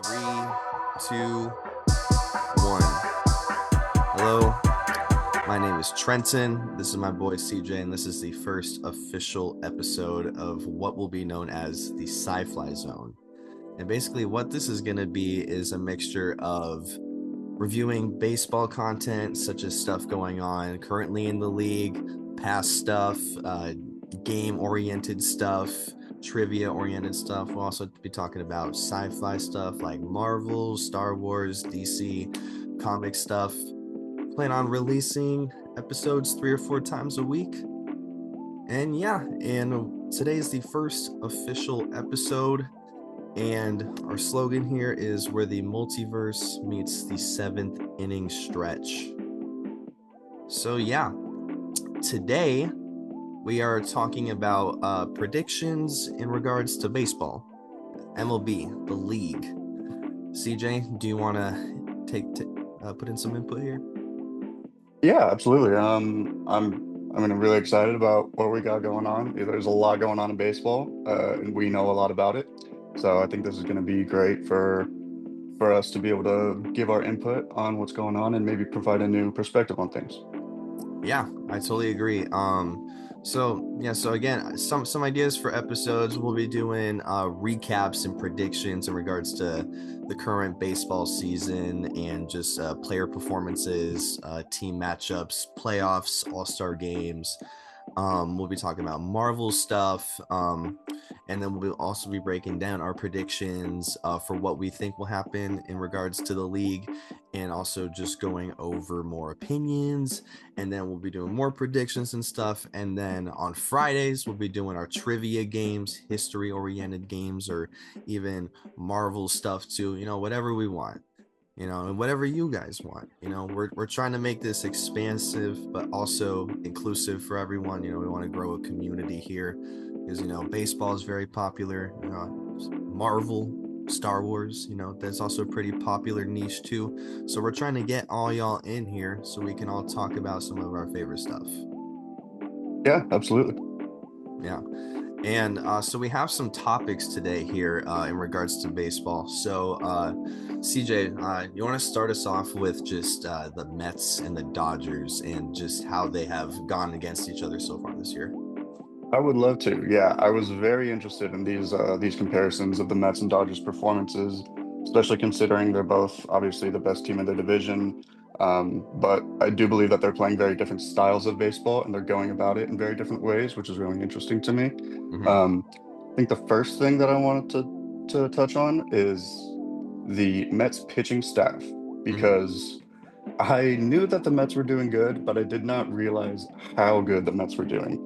Three, two, one. Hello, my name is Trenton. This is my boy CJ, and this is the first official episode of what will be known as the Sci-Fly Zone. And basically, what this is going to be is a mixture of reviewing baseball content, such as stuff going on currently in the league, past stuff, game-oriented stuff, trivia-oriented stuff. We'll also be talking about sci-fi stuff like Marvel, Star Wars, DC, comic stuff. Plan on releasing episodes 3 or 4 times a week. And today is the first official episode. And our slogan here is where the multiverse meets the 7th inning stretch. So today we are talking about predictions in regards to baseball, MLB, the league. CJ, do you want to put in some input here? Yeah, absolutely. I'm really excited about what we got going on. There's a lot going on in baseball, and we know a lot about it. So I think this is going to be great for us to be able to give our input on what's going on and maybe provide a new perspective on things. Yeah, I totally agree. So again, some ideas for episodes. We'll be doing recaps and predictions in regards to the current baseball season and just player performances, team matchups, playoffs, all-star games. We'll be talking about Marvel stuff, and then we'll also be breaking down our predictions for what we think will happen in regards to the league, and also just going over more opinions. And then we'll be doing more predictions and stuff. And then on Fridays, we'll be doing our trivia games, history-oriented games, or even Marvel stuff too. Whatever we want. And whatever you guys want. We're trying to make this expansive but also inclusive for everyone. We want to grow a community here because baseball is very popular. Marvel, Star Wars, that's also a pretty popular niche too. So we're trying to get all y'all in here so we can all talk about some of our favorite stuff. Yeah, absolutely. Yeah. And so we have some topics today here in regards to baseball. So, CJ, you want to start us off with just the Mets and the Dodgers and just how they have gone against each other so far this year? I would love to. Yeah, I was very interested in these comparisons of the Mets and Dodgers performances, especially considering they're both obviously the best team in the division. But I do believe that they're playing very different styles of baseball and they're going about it in very different ways, which is really interesting to me. Mm-hmm. I think the first thing that I wanted to touch on is the Mets pitching staff Mm-hmm. because I knew that the Mets were doing good, but I did not realize how good the Mets were doing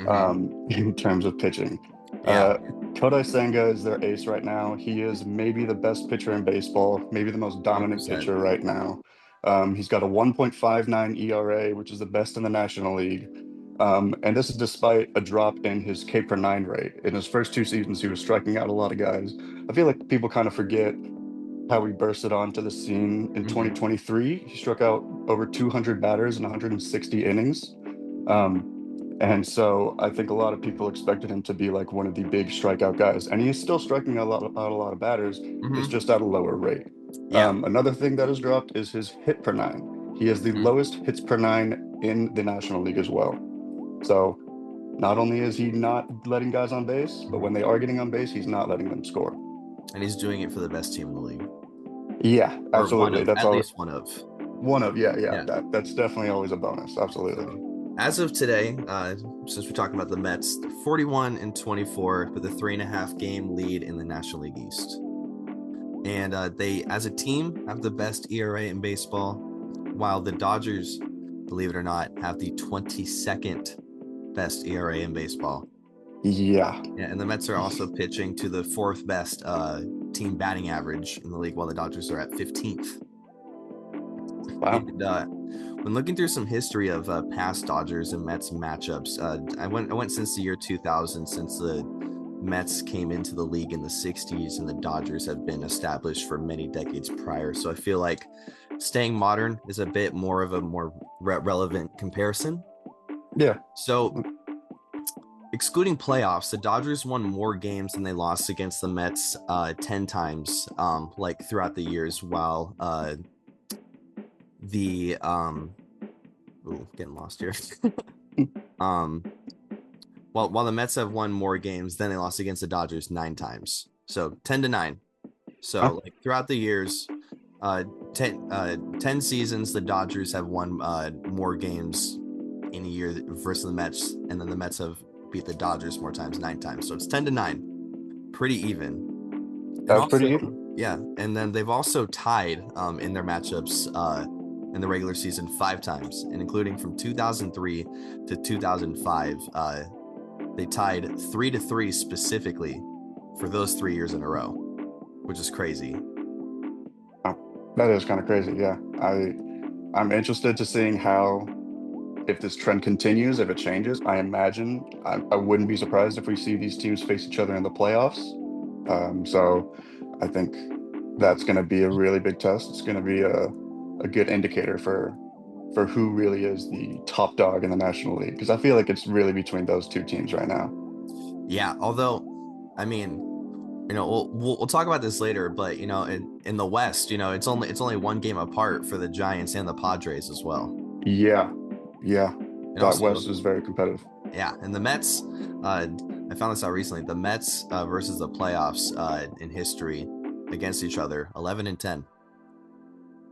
Mm-hmm. in terms of pitching. Yeah, Uh, Kodai Senga is their ace right now. He is maybe the best pitcher in baseball, maybe the most dominant 100%. pitcher right now. He's got a 1.59 ERA, which is the best in the National League. And this is despite a drop in his K per nine rate. In his first 2 seasons, he was striking out a lot of guys. I feel like people kind of forget how he bursted onto the scene in Mm-hmm. 2023. He struck out over 200 batters in 160 innings. Um, and so I think a lot of people expected him to be like one of the big strikeout guys. And he's still striking out a lot of batters. It's Mm-hmm. just at a lower rate. Yeah. Another thing that has dropped is his hit per nine. He has the Mm-hmm. lowest hits per nine in the National League as well. So not only is he not letting guys on base, but when they are getting on base, he's not letting them score. And he's doing it for the best team in the league, Yeah, or one absolutely. of, That's at all. least one of. One of, yeah, yeah. Yeah. That's definitely always a bonus. Absolutely. So as of today, since we're talking about the Mets, they're 41-24 with a 3.5 game lead in the National League East. And they, as a team, have the best ERA in baseball, while the Dodgers, believe it or not, have the 22nd best ERA in baseball. Yeah. Yeah, and the Mets are also pitching to the 4th best team batting average in the league, while the Dodgers are at 15th. Wow. And when looking through some history of past Dodgers and Mets matchups, I went since the year 2000, since the Mets came into the league in the 60s and the Dodgers have been established for many decades prior. So I feel like staying modern is a bit more of a more relevant comparison. Yeah. So excluding playoffs, the Dodgers won more games than they lost against the Mets 10 times, like throughout the years, while the getting lost here. um, while the Mets have won more games than they lost against the Dodgers 9 times. So 10-9. Huh? So like throughout the years, 10 seasons, the Dodgers have won more games in a year versus the Mets, and then the Mets have beat the Dodgers more times, 9 times. So it's 10-9, pretty even. And That's also, pretty even. yeah, and then they've also tied in their matchups in the regular season 5 times, and including from 2003 to 2005, they tied 3-3 specifically for those 3 years in a row, which is crazy. That is kind of crazy. Yeah, I'm interested to seeing how, if this trend continues, if it changes. I imagine I wouldn't be surprised if we see these teams face each other in the playoffs. So I think that's going to be a really big test. It's going to be a good indicator for who really is the top dog in the National League, because I feel like it's really between those two teams right now. Yeah, although, I mean, we'll talk about this later, but in the West, it's only one game apart for the Giants and the Padres as well. Yeah, yeah, And that also, West is very competitive. yeah, and the Mets, I found this out recently. The Mets versus the playoffs in history against each other, 11-10.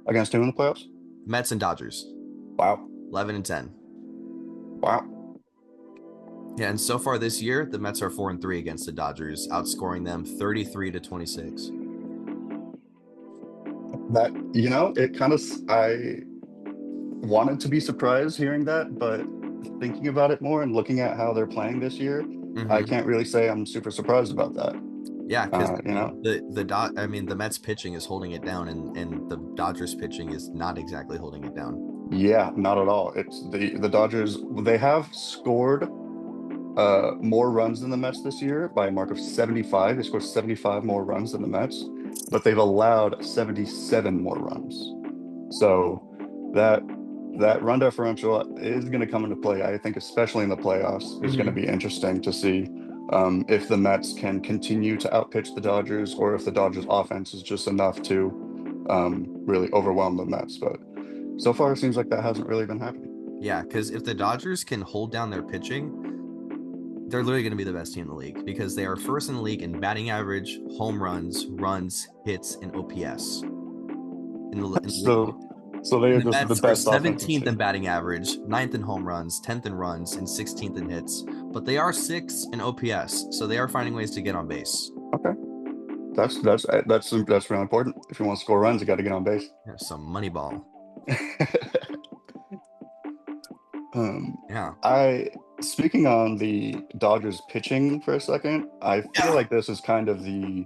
Against who in the playoffs? Mets and Dodgers, Wow, 11-10. wow. Yeah, and so far this year, the Mets are 4-3 against the Dodgers, outscoring them 33-26. That, it kind of, I wanted to be surprised hearing that, but thinking about it more and looking at how they're playing this year, I Mm-hmm. can't really say I'm super surprised about that. Yeah, because You know, the Mets pitching is holding it down, and the Dodgers pitching is not exactly holding it down. yeah, not at all. It's the Dodgers. They have scored more runs than the Mets this year by a mark of 75. They scored 75 more runs than the Mets, but they've allowed 77 more runs. So that that run differential is going to come into play. I think, especially in the playoffs, is going to Mm-hmm. be interesting to see if the Mets can continue to outpitch the Dodgers, or if the Dodgers' offense is just enough to really overwhelm the Mets. But so far, it seems like that hasn't really been happening. Yeah, because if the Dodgers can hold down their pitching, they're literally going to be the best team in the league because they are first in the league in batting average, home runs, runs, hits, and OPS in the league. So, so they And are the just the Mets are best offensive 17th in team. batting average, 9th in home runs, 10th in runs, and 16th in hits. But they are 6th in OPS, so they are finding ways to get on base. Okay, that's really important. If you want to score runs, you got to get on base. Yeah, some money ball. Um, Yeah. I Speaking on the Dodgers pitching for a second, I feel Yeah. like this is kind of the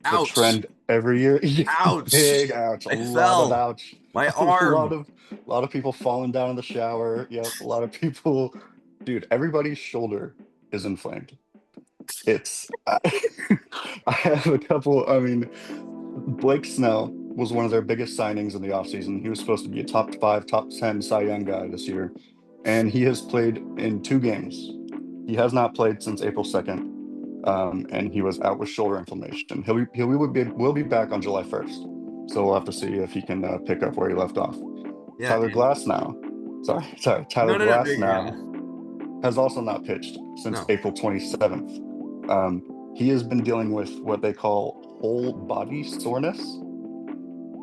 Ouch. trend every year. Big Ouch. ouch, a I lot of fell. ouch, My a lot arm. of a lot of people falling down in the shower. Yep, a lot of people. Dude, everybody's shoulder is inflamed. It's I have a couple. I mean, Blake Snell was one of their biggest signings in the offseason. He was supposed to be a top five, top 10 Cy Young guy this year, and he has played in 2 games. He has not played since April 2nd, and he was out with shoulder inflammation. Will be back on July 1st, so we'll have to see if he can pick up where he left off. Yeah. Tyler Glass now, Tyler No, no, no. Glass Yeah. now has also not pitched since No. April 27th. He has been dealing with what they call whole body soreness,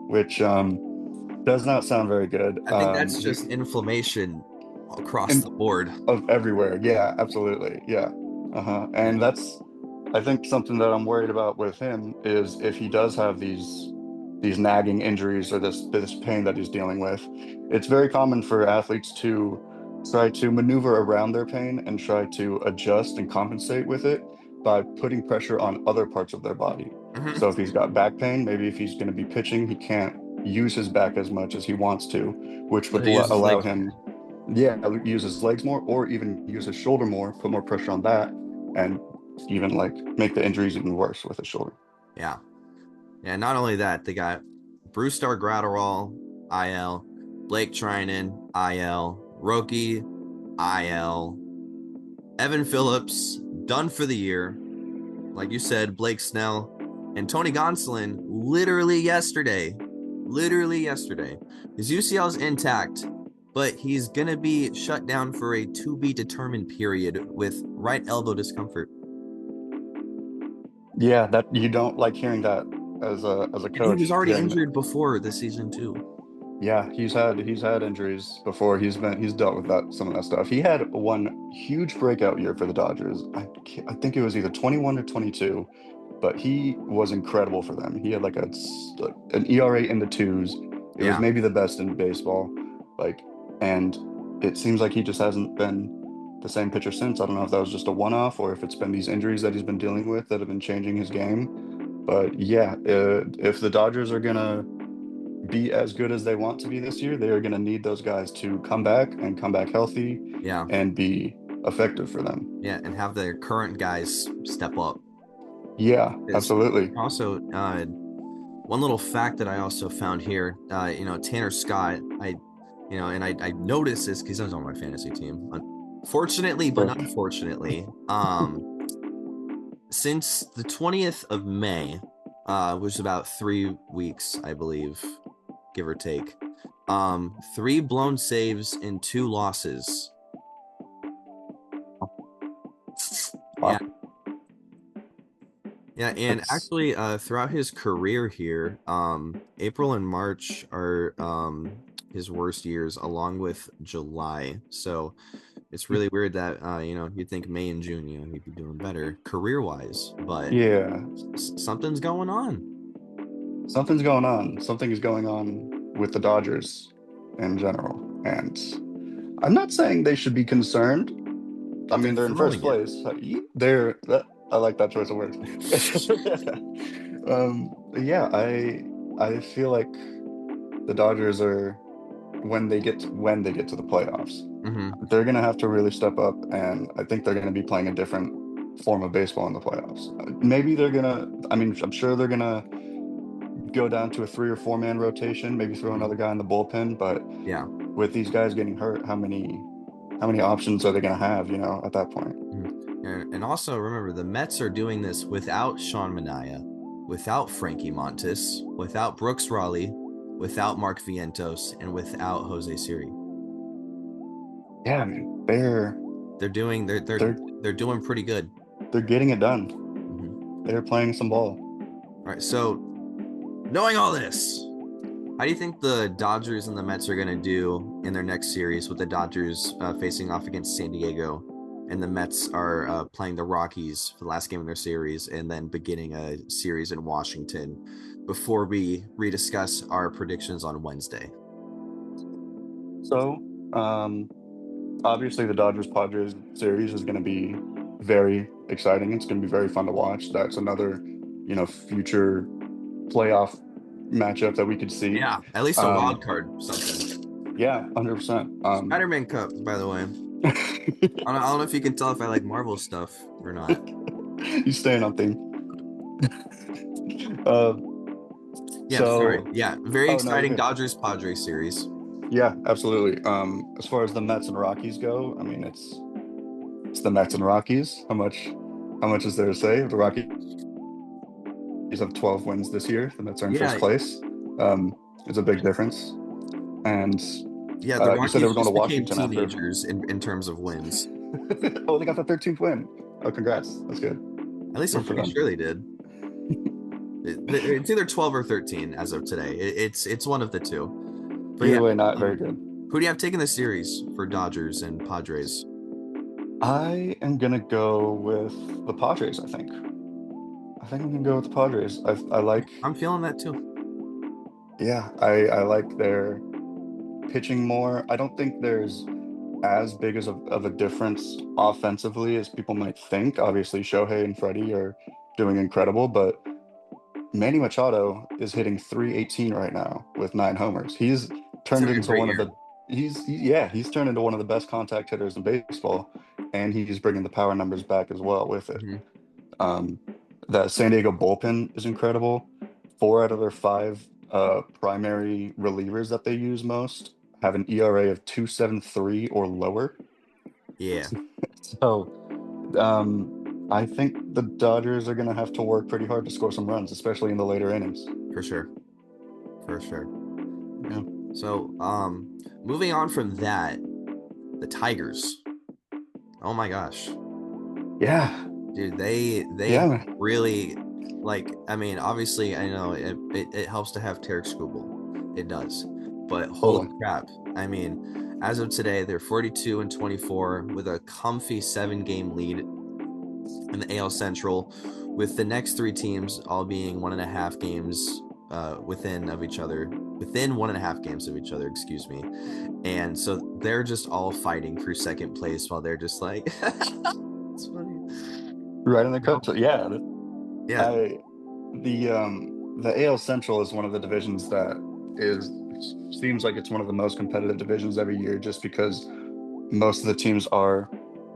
which does not sound very good. I think that's just inflammation across In, the board. of everywhere. Yeah, absolutely. Yeah. And that's, I think, something that I'm worried about with him is if he does have these nagging injuries, or this pain that he's dealing with. It's very common for athletes to try to maneuver around their pain and try to adjust and compensate with it by putting pressure on other parts of their body. So Mm-hmm. if he's got back pain, maybe if he's going to be pitching, he can't use his back as much as he wants to, which So would he uses allow legs. him, yeah, use his legs more, or even use his shoulder more, put more pressure on that, and even like make the injuries even worse with his shoulder. Yeah. Yeah. Not only that, they got Brewstar Gratterall, IL, Blake Trinan, IL, Roki, IL. Evan Phillips, done for the year. Like you said, Blake Snell and Tony Gonsolin literally yesterday. His UCL is intact, but he's going to be shut down for a to be determined period with right elbow discomfort. Yeah, that you don't like hearing that as a And he coach was already hearing that. injured before the season too. Yeah, he's had injuries before. He's dealt with some of that stuff. He had one huge breakout year for the Dodgers. I think it was either 21 or 22, but he was incredible for them. He had like an ERA in the twos. It was Yeah. maybe the best in baseball. Like, and it seems like he just hasn't been the same pitcher since. I don't know if that was just a one-off or if it's been these injuries that he's been dealing with that have been changing his game. But yeah, if the Dodgers are gonna be as good as they want to be this year, they are going to need those guys to come back and come back healthy Yeah. and be effective for them. Yeah. And have their current guys step up. Yeah, Is absolutely. also one little fact that I also found here, Tanner Scott, I noticed this because he's on my fantasy team. Unfortunately, but Sure. not unfortunately, since the 20th of May, which is about 3 weeks, I believe, give or take, 3 blown saves and 2 losses. Yeah. Wow. Yeah, and That's actually, throughout his career here, April and March are his worst years, along with July. So it's really weird that you'd think May and June, he'd be doing better career-wise, but yeah. something's going on. Something's going on. Something is going on with the Dodgers in general. And I'm not saying they should be concerned. I But mean, they're they're in first throwing it. place. I like that choice of words. Yeah, I feel like the Dodgers are when they get to the playoffs, Hmm. they're gonna have to really step up, and I think they're gonna be playing a different form of baseball in the playoffs. Maybe they're gonna. I mean, I'm sure they're gonna go down to a 3 or 4 man rotation, maybe throw Hmm. another guy in the bullpen. But Yeah. with these guys getting hurt, how many options are they gonna have? At that point. And also remember, the Mets are doing this without Sean Manaea, without Frankie Montas, without Brooks Raleigh, without Mark Vientos, and without Jose Siri. Yeah, I mean, they're They're doing they're they're they're they're doing pretty good. they're getting it done. Mhm. They're playing some ball. All right, so knowing all this, how do you think the Dodgers and the Mets are going to do in their next series with the Dodgers facing off against San Diego and the Mets are playing the Rockies for the last game of their series and then beginning a series in Washington before we rediscuss our predictions on Wednesday? So, obviously, the Dodgers Padres series is going to be very exciting. It's going to be very fun to watch. That's another, future playoff matchup that we could see. Yeah, at least a wild Um, card something. yeah, 100%. Spider-Man Cup, by the way. I don't know if you can tell if I like Marvel stuff or not. You staying on theme. Uh, Yeah, sorry. so, Yeah, very oh no, you're exciting good. Dodgers Padres series. Yeah, absolutely. As far as the Mets and Rockies go, I mean, it's the Mets and Rockies. How much is there to say? The Rockies have 12 wins this year. The Mets are in first Yeah, place. It's a big difference. And yeah, the you said they were Rockies going to just became Washington after. teenagers in terms of wins. Oh, they got the 13th win. Oh, congrats. That's good. At least I'm Good for pretty them. sure they did. It's either 12 or 13 as of today. It's one of the two. But Either yeah, way, not very um, good. who do you have taking the series for Dodgers and Padres? I am gonna go with the Padres, I think. I think I'm gonna go with the Padres. I like, I'm feeling that too. yeah, I like their pitching more. I don't think there's as big of a difference offensively as people might think. Obviously, Shohei and Freddie are doing incredible, but Manny Machado is hitting 318 right now with 9 homers. He's Turned having a into great one of year. the yeah, he's turned into one of the best contact hitters in baseball, and he's bringing the power numbers back as well with it. Hmm. Um, that San Diego bullpen is incredible. 4 out of their 5 primary relievers that they use most have an ERA of 2.73 or lower. Yeah. So I think the Dodgers are going to have to work pretty hard to score some runs, especially in the later innings. For sure. For sure. Yeah. So, moving on from that, the Tigers. Oh my gosh. Yeah. Dude, they Yeah. really, like, I mean, obviously I know it helps to have Tarek Skubal. It does. But holy Totally. crap. I mean, as of today, they're 42-24 with a comfy 7-game lead in the AL Central, with the next 3 teams all being 1.5 games within 1.5 games of each other, excuse me. And so they're just all fighting for second place while they're just like it's funny. Right in the cup. So, yeah. Yeah. I the AL Central is one of the divisions that is seems like it's one of the most competitive divisions every year, just because most of the teams are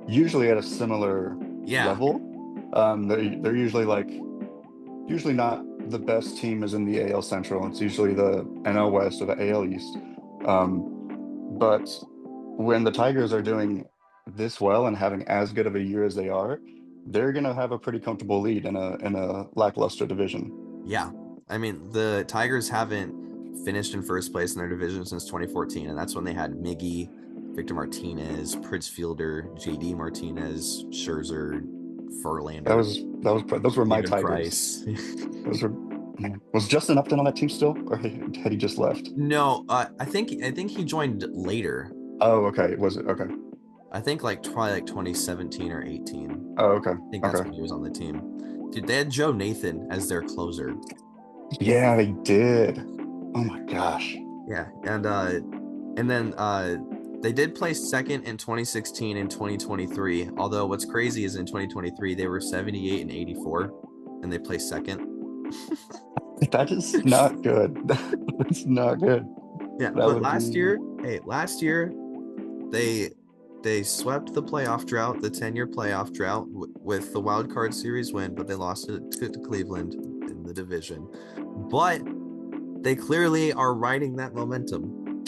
usually at a similar Yeah. level. They're usually not the best team is in the AL Central. It's usually the NL West or the AL East. But when the Tigers are doing this well and having as good of a year as they are, they're gonna have a pretty comfortable lead in a lackluster division. Yeah. I mean, the Tigers haven't finished in first place in their division since 2014, and that's when they had Miggy, Victor Martinez, Prince Fielder, JD Martinez, Scherzer, Verlander, Those were my David Tigers. Price. Those were Was Justin Upton on that team still, or had he just left? No, I think he joined later. Oh, okay. Was it okay? I think like probably like 2017 or 18. Oh, okay. I think that's Okay. when he was on the team. Dude, they had Joe Nathan as their closer. Yeah, they did. Oh my gosh. Yeah, and then they did place second in 2016 and 2023. Although what's crazy is in 2023 they were 78 and 84, and they placed second. That is not good. That's not good. Yeah, That but would last be. year, they swept the playoff drought, the 10-year playoff drought with the wild card series win, but they lost it to Cleveland in the division. But they clearly are riding that momentum.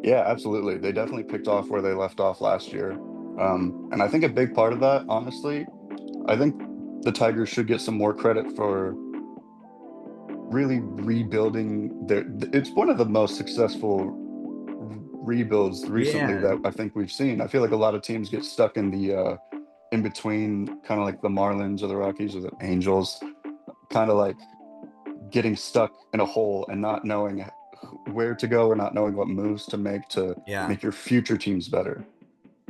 Yeah, absolutely. They definitely picked off where they left off last year. And I think a big part of that, honestly, I think the Tigers should get some more credit for really rebuilding their. It's one of the most successful rebuilds recently Yeah, that I think we've seen. I feel like a lot of teams get stuck in the in between, kind of like the Marlins or the Rockies or the Angels, kind of like getting stuck in a hole and not knowing where to go or not knowing what moves to yeah. make your future teams better.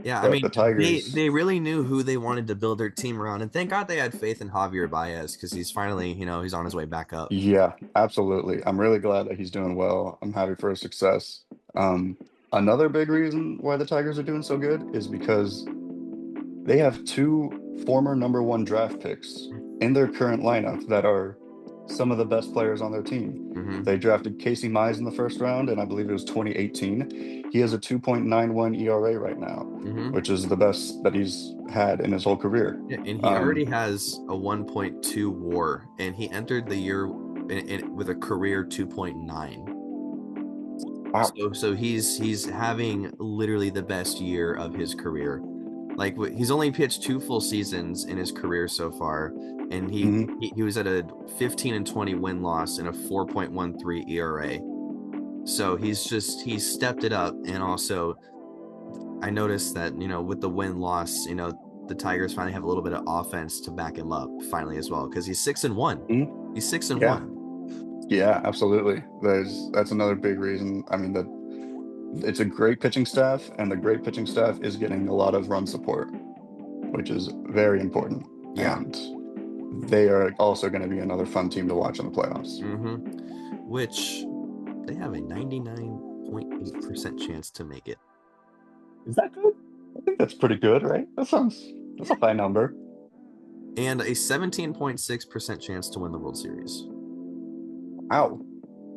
Yeah, I But the mean, Tigers, they really knew who they wanted to build their team around, and thank God they had faith in Javier Baez because he's finally, he's on his way back up. yeah, absolutely. I'm really glad that he's doing well. I'm happy for his success. Um, Another big reason why the Tigers are doing so good is because they have 2 former #1 draft picks in their current lineup that are some of the best players on their team. Hmm. They drafted Casey Mize in the first round, and I believe it was 2018. He has a 2.91 ERA right now, Hmm. which is the best that he's had in his whole career. Yeah, and he Um, already has a 1.2 WAR, and he entered the year with a career 2.9. wow. So he's having literally the best year of his career. Like he's only pitched 2 full seasons in his career so far, and Mhm. he was at a 15-20 win loss and a 4.13 ERA. So he's stepped it up, and also I noticed that with the win loss, the Tigers finally have a little bit of offense to back him up finally as well because he's 6-1. Mhm. He's six and Yeah, one. yeah, absolutely. That's another big reason. I mean, that it's a great pitching staff, and the great pitching staff is getting a lot of run support, which is very important. Yeah. And they are also going to be another fun team to watch in the playoffs. Mm-hmm. Which they have a 99.8% chance to make it. Is that good? I think that's pretty good, right? That's a Yeah. high number. And a 17.6% chance to win the World Series. Wow,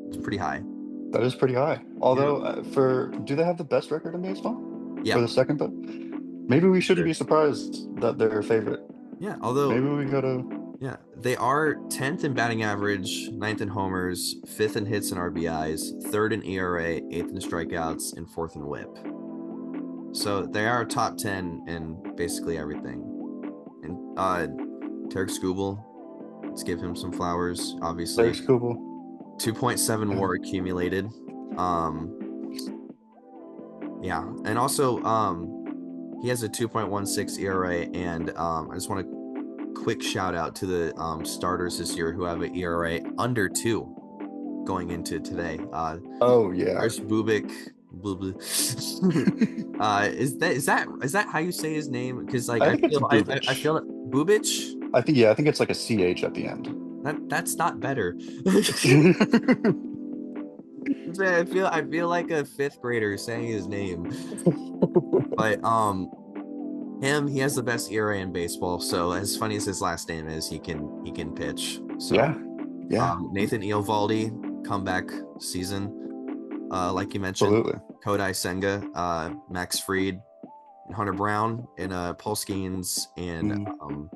It's pretty high. that is pretty high. Yeah. Although, do they have the best record in baseball Yeah. or the second best? Maybe we shouldn't Sure. be surprised that they're a favorite. Yeah. Although, Maybe we gotta. yeah, they are 10th in batting average, 9th in homers, 5th in hits and RBIs, 3rd in ERA, 8th in strikeouts, and 4th in WHIP. So they are top 10 in basically everything. And Tarek Skubal, let's give him some flowers. Obviously, Derek Skubal. 2.7 Yeah. WAR accumulated. Um, yeah, and also he has a 2.16 ERA, and I just want to quick shout out to the starters this year who have an ERA under 2 going into today. Oh yeah. Chris Bubik. Is that how you say his name? Because like I I think it's feel I Bubich. feel it Bubich. I think it's like a CH at the end. That's not better. I feel like a fifth grader saying his name. But he has the best ERA in baseball. So as funny as his last name is, he can pitch. So Yeah. Yeah. Nathan Eovaldi comeback season. Like you mentioned, Absolutely. Kodai Senga, Max Fried, and Hunter Brown, and Paul Skenes, and Mhm.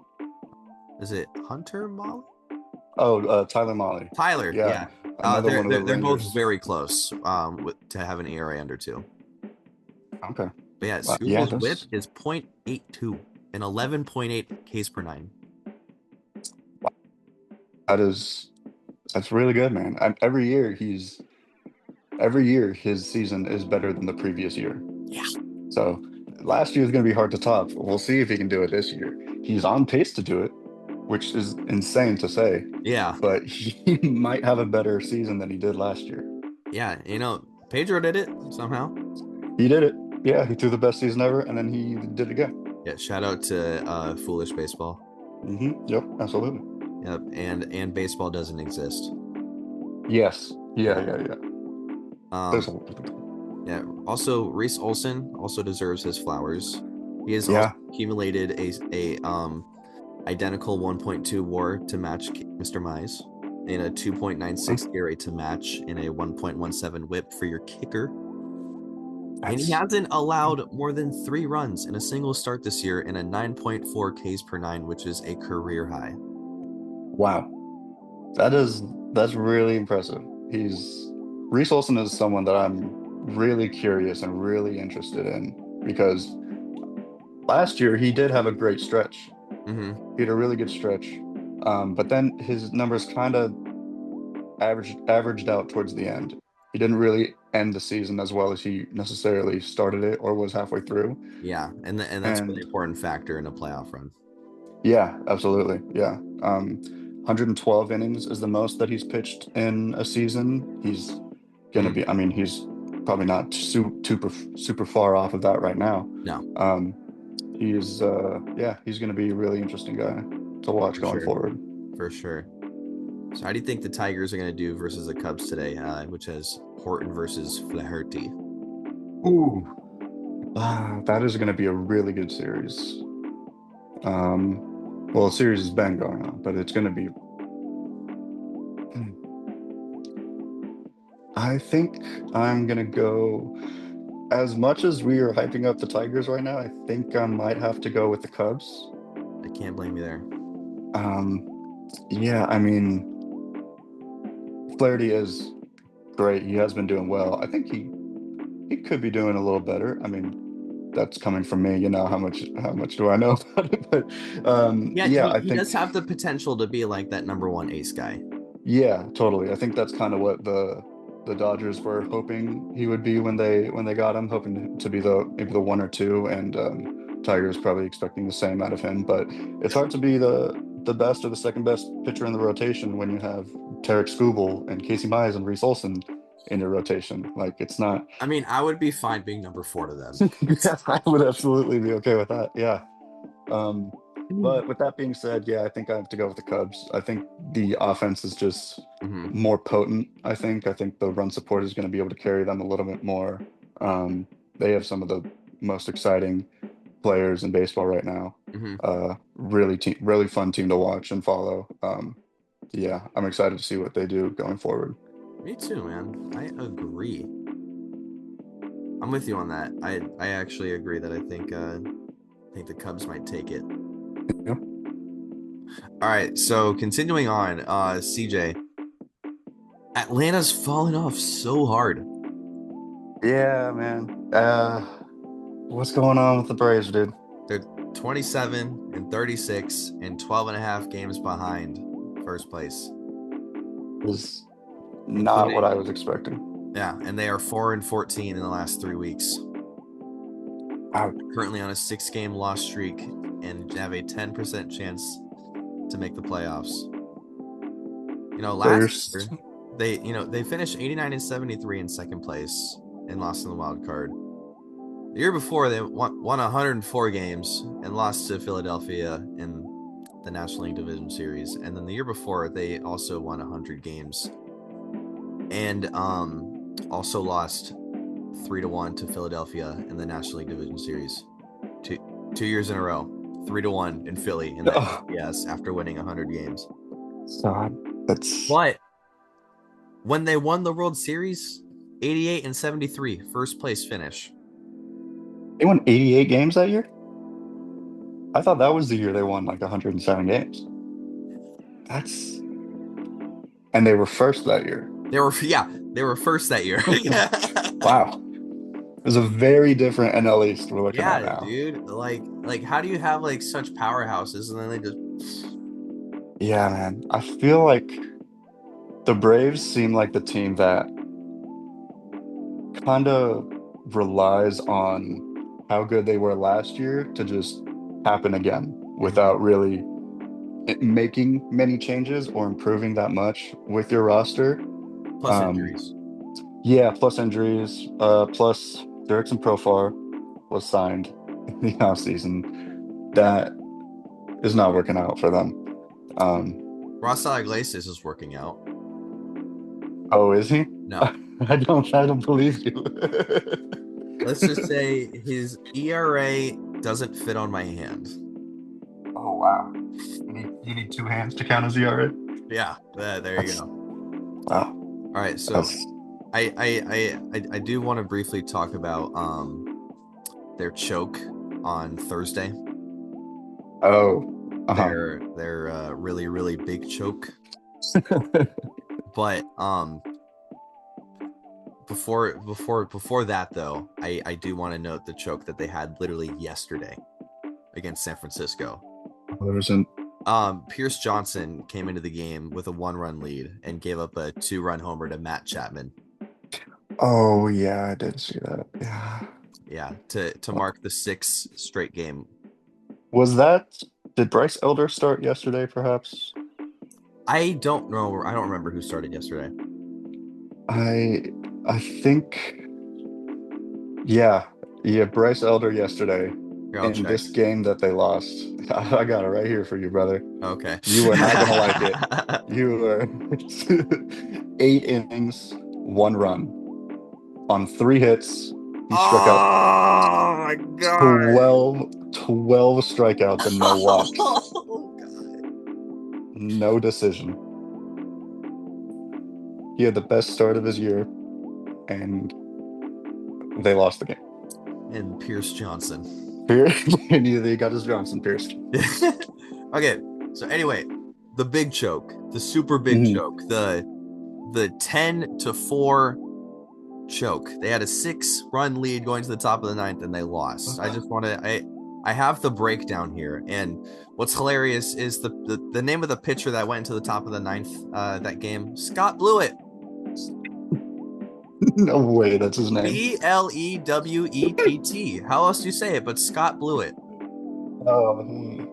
is it Hunter Molly? Oh, Tyler Molly. Tyler, Yeah. yeah. Another They're, one of the they're they're both Rangers. very close to have an ERA under 2. Okay. But yeah, Yeah, Skubal's whip that's is 0.82 and 11.8 Ks per nine. that is that's really good, man. Every year his season is better than the previous year. Yeah. So last year is going to be hard to top. We'll see if he can do it this year. He's on pace to do it, which is insane to say, Yeah. but he might have a better season than he did last year. Yeah. Pedro did it somehow. He did it. Yeah, he threw the best season ever, and then he did it again. Yeah. Shout out to Foolish Baseball. Yep, absolutely. Yep. And baseball doesn't exist. Yes. Yeah, Yeah. yeah, yeah. There's Um, a yeah. Also, Reese Olson also deserves his flowers. He has also yeah. accumulated a identical 1.2 WAR to match Mr. Mize, and a 2.96 ERA to match, in a 1.17 WHIP for your kicker. And he That's hasn't allowed more than 3 runs in a single start this year, and a 9.4 Ks per nine, which is a career high. wow. That's really impressive. He's Reese Olson is someone that I'm really curious and really interested in because last year he did have a great stretch. Mm-hmm. He had a really good stretch. But then his numbers kind of averaged out towards the end. He didn't really end the season as well as he necessarily started it or was halfway through. Yeah, and that's a really And important factor in a playoff run. yeah, absolutely. Yeah. 112 innings is the most that he's pitched in a season. He's gonna Mm, be, I mean, he's probably not super far off of that right now. no, Um, yeah, he's gonna be a really interesting guy to watch for going sure, forward. for sure. So, how do you think the Tigers are going to do versus the Cubs today, which has Horton versus Flaherty? Ooh, that is gonna be a really good series. Well, the series has been going on, but it's gonna be. I think I'm gonna go. As much as we are hyping up the Tigers right now, I think I might have to go with the Cubs. I can't blame you there. Um, yeah, I mean, Flaherty is great. He has been doing well. I think he could be doing a little better. I mean, that's coming from me. You know how much do I know about it? But Yeah, yeah, he, I he think does have the potential to be like that number one ace guy. yeah, totally. I think that's kind of what the Dodgers were hoping he would be when they got him, hoping to be the maybe the one or two, and Tigers probably expecting the same out of him. But it's hard to be the best or the second best pitcher in the rotation when you have Tarek Skubal and Casey Mize and Reese Olson in your rotation. Like it's not. I mean, I would be fine being number 4 to them. Yeah, I would absolutely be okay with that. Yeah. Um, but with that being said, yeah, I think I have to go with the Cubs. I think the offense is just Mm-hmm. more potent. I think the run support is going to be able to carry them a little bit more. They have some of the most exciting players in baseball right now. Mm-hmm. Really fun team to watch and follow. Yeah, I'm excited to see what they do going forward. Me too, man. I agree. I'm with you on that. I actually agree that I think the Cubs might take it. Yep. All right, so continuing on, CJ, Atlanta's fallen off so hard. Yeah, man. What's going on with the Braves, dude? They're 27 and 36 and 12 and a half games behind first place. Is not what I was expecting. Yeah, and they are 4 and 14 in the last 3 weeks. Wow. Currently on a 6-game loss streak and have a 10% chance to make the playoffs. Last year they finished 89 and 73 in second place and lost in the wild card. The year before, they won 104 games and lost to Philadelphia in the National League Division Series. And then the year before, they also won 100 games and also lost 3-1 to Philadelphia in the National League Division Series. Two years in a row, 3-1 in Philly in the NLCS after winning 100 games. But when they won the World Series, 88 and 73, first place finish. They won 88 games that year? I thought that was the year they won like 107 games. And they were first that year. They were first that year. Wow. It was a very different NL East we're looking at now. Dude. Like how do you have like such powerhouses and then they just Yeah, man. I feel like the Braves seem like the team that kind of relies on how good they were last year to just happen again without really making many changes or improving that much with your roster. Plus injuries. Yeah, plus injuries. Plus Dirksen Profar was signed in the offseason. That is not working out for them. Raisel Iglesias is working out. Oh, is he? No. I don't believe you. Let's just say his ERA doesn't fit on my hand. Oh wow! You need 2 hands to count as ERA. Yeah, there you go. Wow. All right, so I do want to briefly talk about their choke on Thursday. Oh, their really really big choke. But before that though, I do want to note the choke that they had literally yesterday against San Francisco. Pierce Johnson came into the game with a 1-run lead and gave up a 2-run homer to Matt Chapman. Oh yeah, I did see that. Yeah, to mark the 6th straight game. Did Bryce Elder start yesterday perhaps? I don't know. I don't remember who started yesterday. I think Bryce Elder yesterday in this game that they lost. I got it right here for you, brother. Okay. You are not gonna like it. You were 8 innings, 1 run on 3 hits. He struck out. Oh my god! 12 strikeouts and no walks. Oh god! No decision. He had the best start of his year, and they lost the game. And Pierce Johnson. He got his Johnson pierced. Okay, so anyway, the big choke, the super big choke, the 10-4 choke. They had a 6-run lead going to the top of the 9th, and they lost. I have the breakdown here, and what's hilarious is the name of the pitcher that went into the top of the 9th that game, Scott Blewett. No way, that's his name. Blewett. How else do you say it but Scott Blewett? Oh.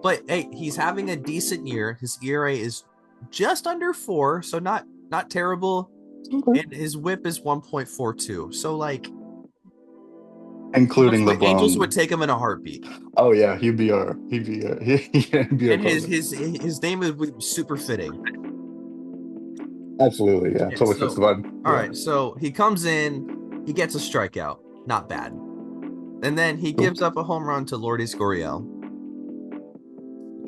But hey, he's having a decent year. His ERA is just under 4, so not terrible. Okay. And his WHIP is 1.42. So like, including the Angels would take him in a heartbeat. Oh yeah, he'd be a and his name would be super fitting. Absolutely, yeah. Totally fits the vibe. All right, so he comes in, he gets a strikeout, not bad, and then he gives up a home run to Lourdes Gurriel.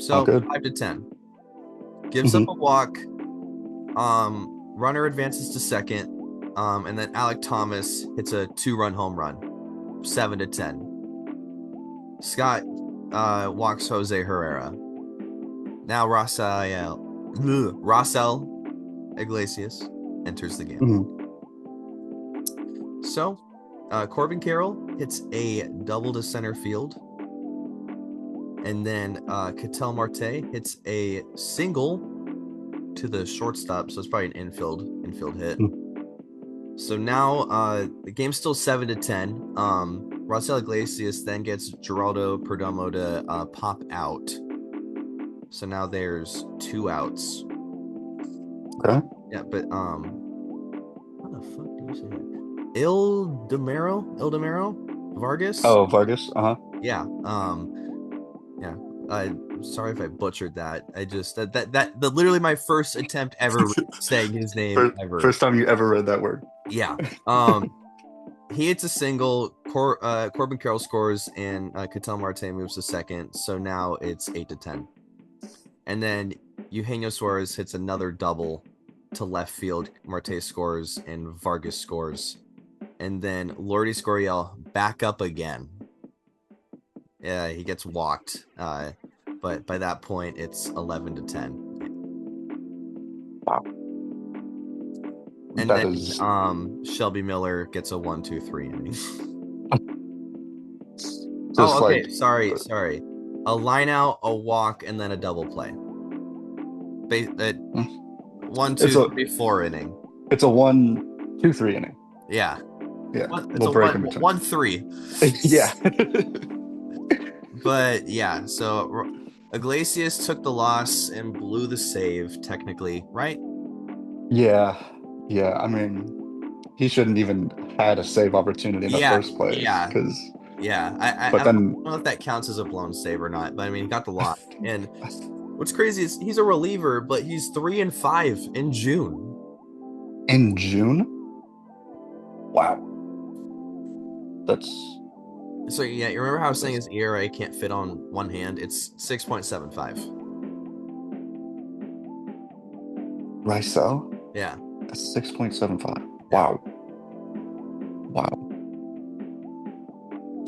So 5-10. Gives up a walk. Runner advances to second, and then Alek Thomas hits a 2-run home run. 7-10. Scott walks Jose Herrera. Now Raisel Iglesias enters the game. So Corbin Carroll hits a double to center field. And then Ketel Marte hits a single to the shortstop. So it's probably an infield hit. So now the game's still 7-10. Raisel Iglesias then gets Geraldo Perdomo to pop out. So now there's 2 outs. Okay. Yeah, but what the fuck do you say? Ildemaro Vargas. Oh, Vargas. Yeah. Yeah. Sorry if I butchered that. I just that literally my first attempt ever saying his name ever. First time you ever read that word. Yeah. He hits a single. Corbin Carroll scores, and Ketel Marte moves to second. So now it's 8-10. And then Eugenio Suarez hits another double to left field. Marte scores, and Vargas scores. And then Lourdes Gurriel back up again. Yeah, he gets walked. But by that point, it's 11-10. Wow. And that then is... Shelby Miller gets a 1-2-3 inning. Oh, okay. Sorry. A line out, a walk, and then a double play. 1, 2, 3, 4 inning. It's a 1, 2, 3 inning. Yeah. We'll break in between. 1-3. Yeah. But yeah, so Iglesias took the loss and blew the save, technically, right? Yeah. I mean, he shouldn't even had a save opportunity in the first place. Yeah. Because I don't know if that counts as a blown save or not, but I mean, he got the loss. And what's crazy is he's a reliever, but he's 3-5 in June. In June? Wow. That's... So yeah, you remember how I was saying his ERA can't fit on one hand? It's 6.75. Raisel? Yeah. That's 6.75. Wow.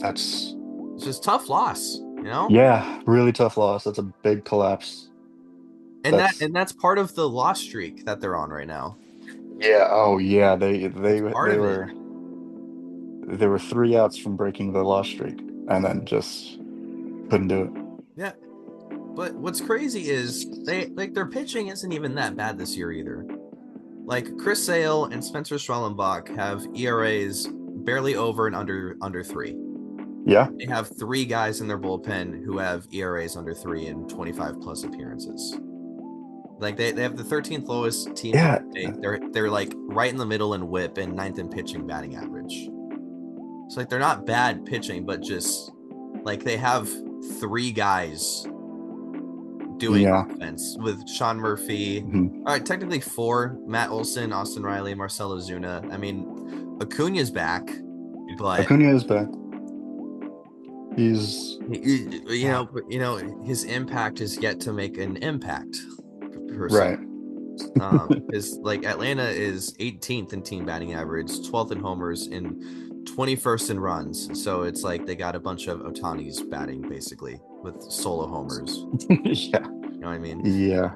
It's just tough loss, you know? Yeah, really tough loss. That's a big collapse. And that's part of the loss streak that they're on right now. Yeah. Oh yeah. They were 3 outs from breaking the loss streak, and then just couldn't do it. Yeah. But what's crazy is their pitching isn't even that bad this year either. Like Chris Sale and Spencer Schwellenbach have ERAs barely over and under 3. Yeah. They have 3 guys in their bullpen who have ERAs under 3 in 25 plus appearances. Like they have the 13th lowest team. Yeah. They're like right in the middle in WHIP and 9th in pitching batting average. So like they're not bad pitching, but just like they have 3 guys doing offense with Sean Murphy. Mm-hmm. All right, technically 4: Matt Olson, Austin Riley, Marcelo Zuna. I mean, Acuna's back, but Acuna is back. He's his impact is yet to make an impact. Right. Because like Atlanta is 18th in team batting average, 12th in homers, and 21st in runs. So it's like they got a bunch of Ohtani's batting basically with solo homers. Yeah. You know what I mean? Yeah.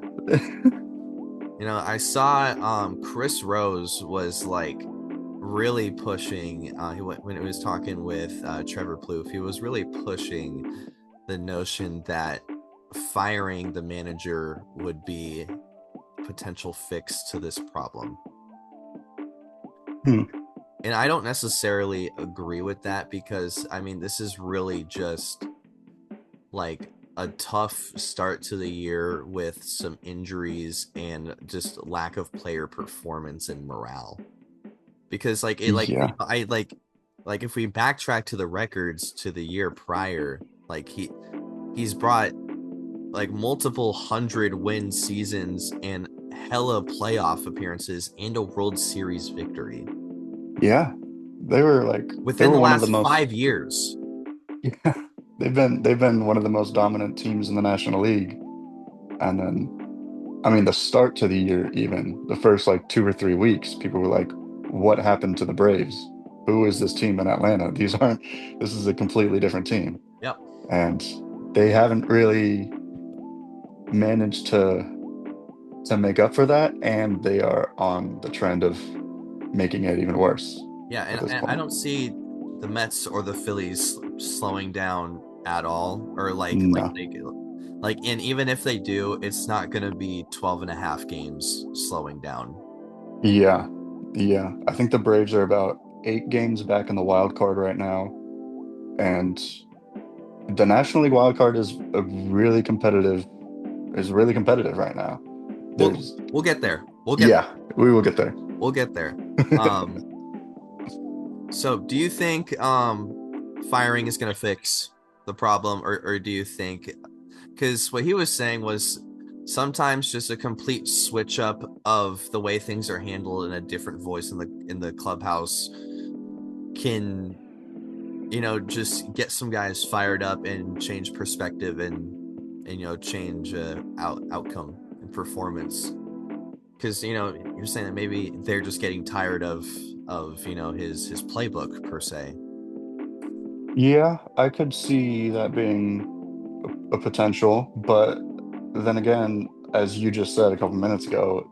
I saw Chris Rose was like really pushing when it was talking with Trevor Plouffe, he was really pushing the notion that firing the manager would be a potential fix to this problem. And I don't necessarily agree with that because I mean this is really just like a tough start to the year with some injuries and just lack of player performance and morale. Because if we backtrack to the records to the year prior, like he's brought like multiple 100-win seasons and hella playoff appearances and a World Series victory. Yeah, they were like within the last 5 years. Yeah, they've been one of the most dominant teams in the National League, and then I mean the start to the year, even the first like 2 or 3 weeks, people were like, "What happened to the Braves? Who is this team in Atlanta? This is a completely different team." Yep. And they haven't really managed to make up for that, and they are on the trend of making it even worse. Yeah, and I don't see the Mets or the Phillies slowing down at all, or No. and even if they do, it's not going to be 12 and a half games slowing down. Yeah. Yeah. I think the Braves are about 8 games back in the wild card right now. And the National League wild card is really competitive right now. We'll get there. We will get there. We'll get there. So do you think firing is going to fix the problem, or do you think, because what he was saying was sometimes just a complete switch up of the way things are handled and a different voice in the clubhouse can, just get some guys fired up and change perspective and change outcome and performance? Because you're saying that maybe they're just getting tired of his playbook per se. Yeah, I could see that being a potential, but then again, as you just said a couple minutes ago,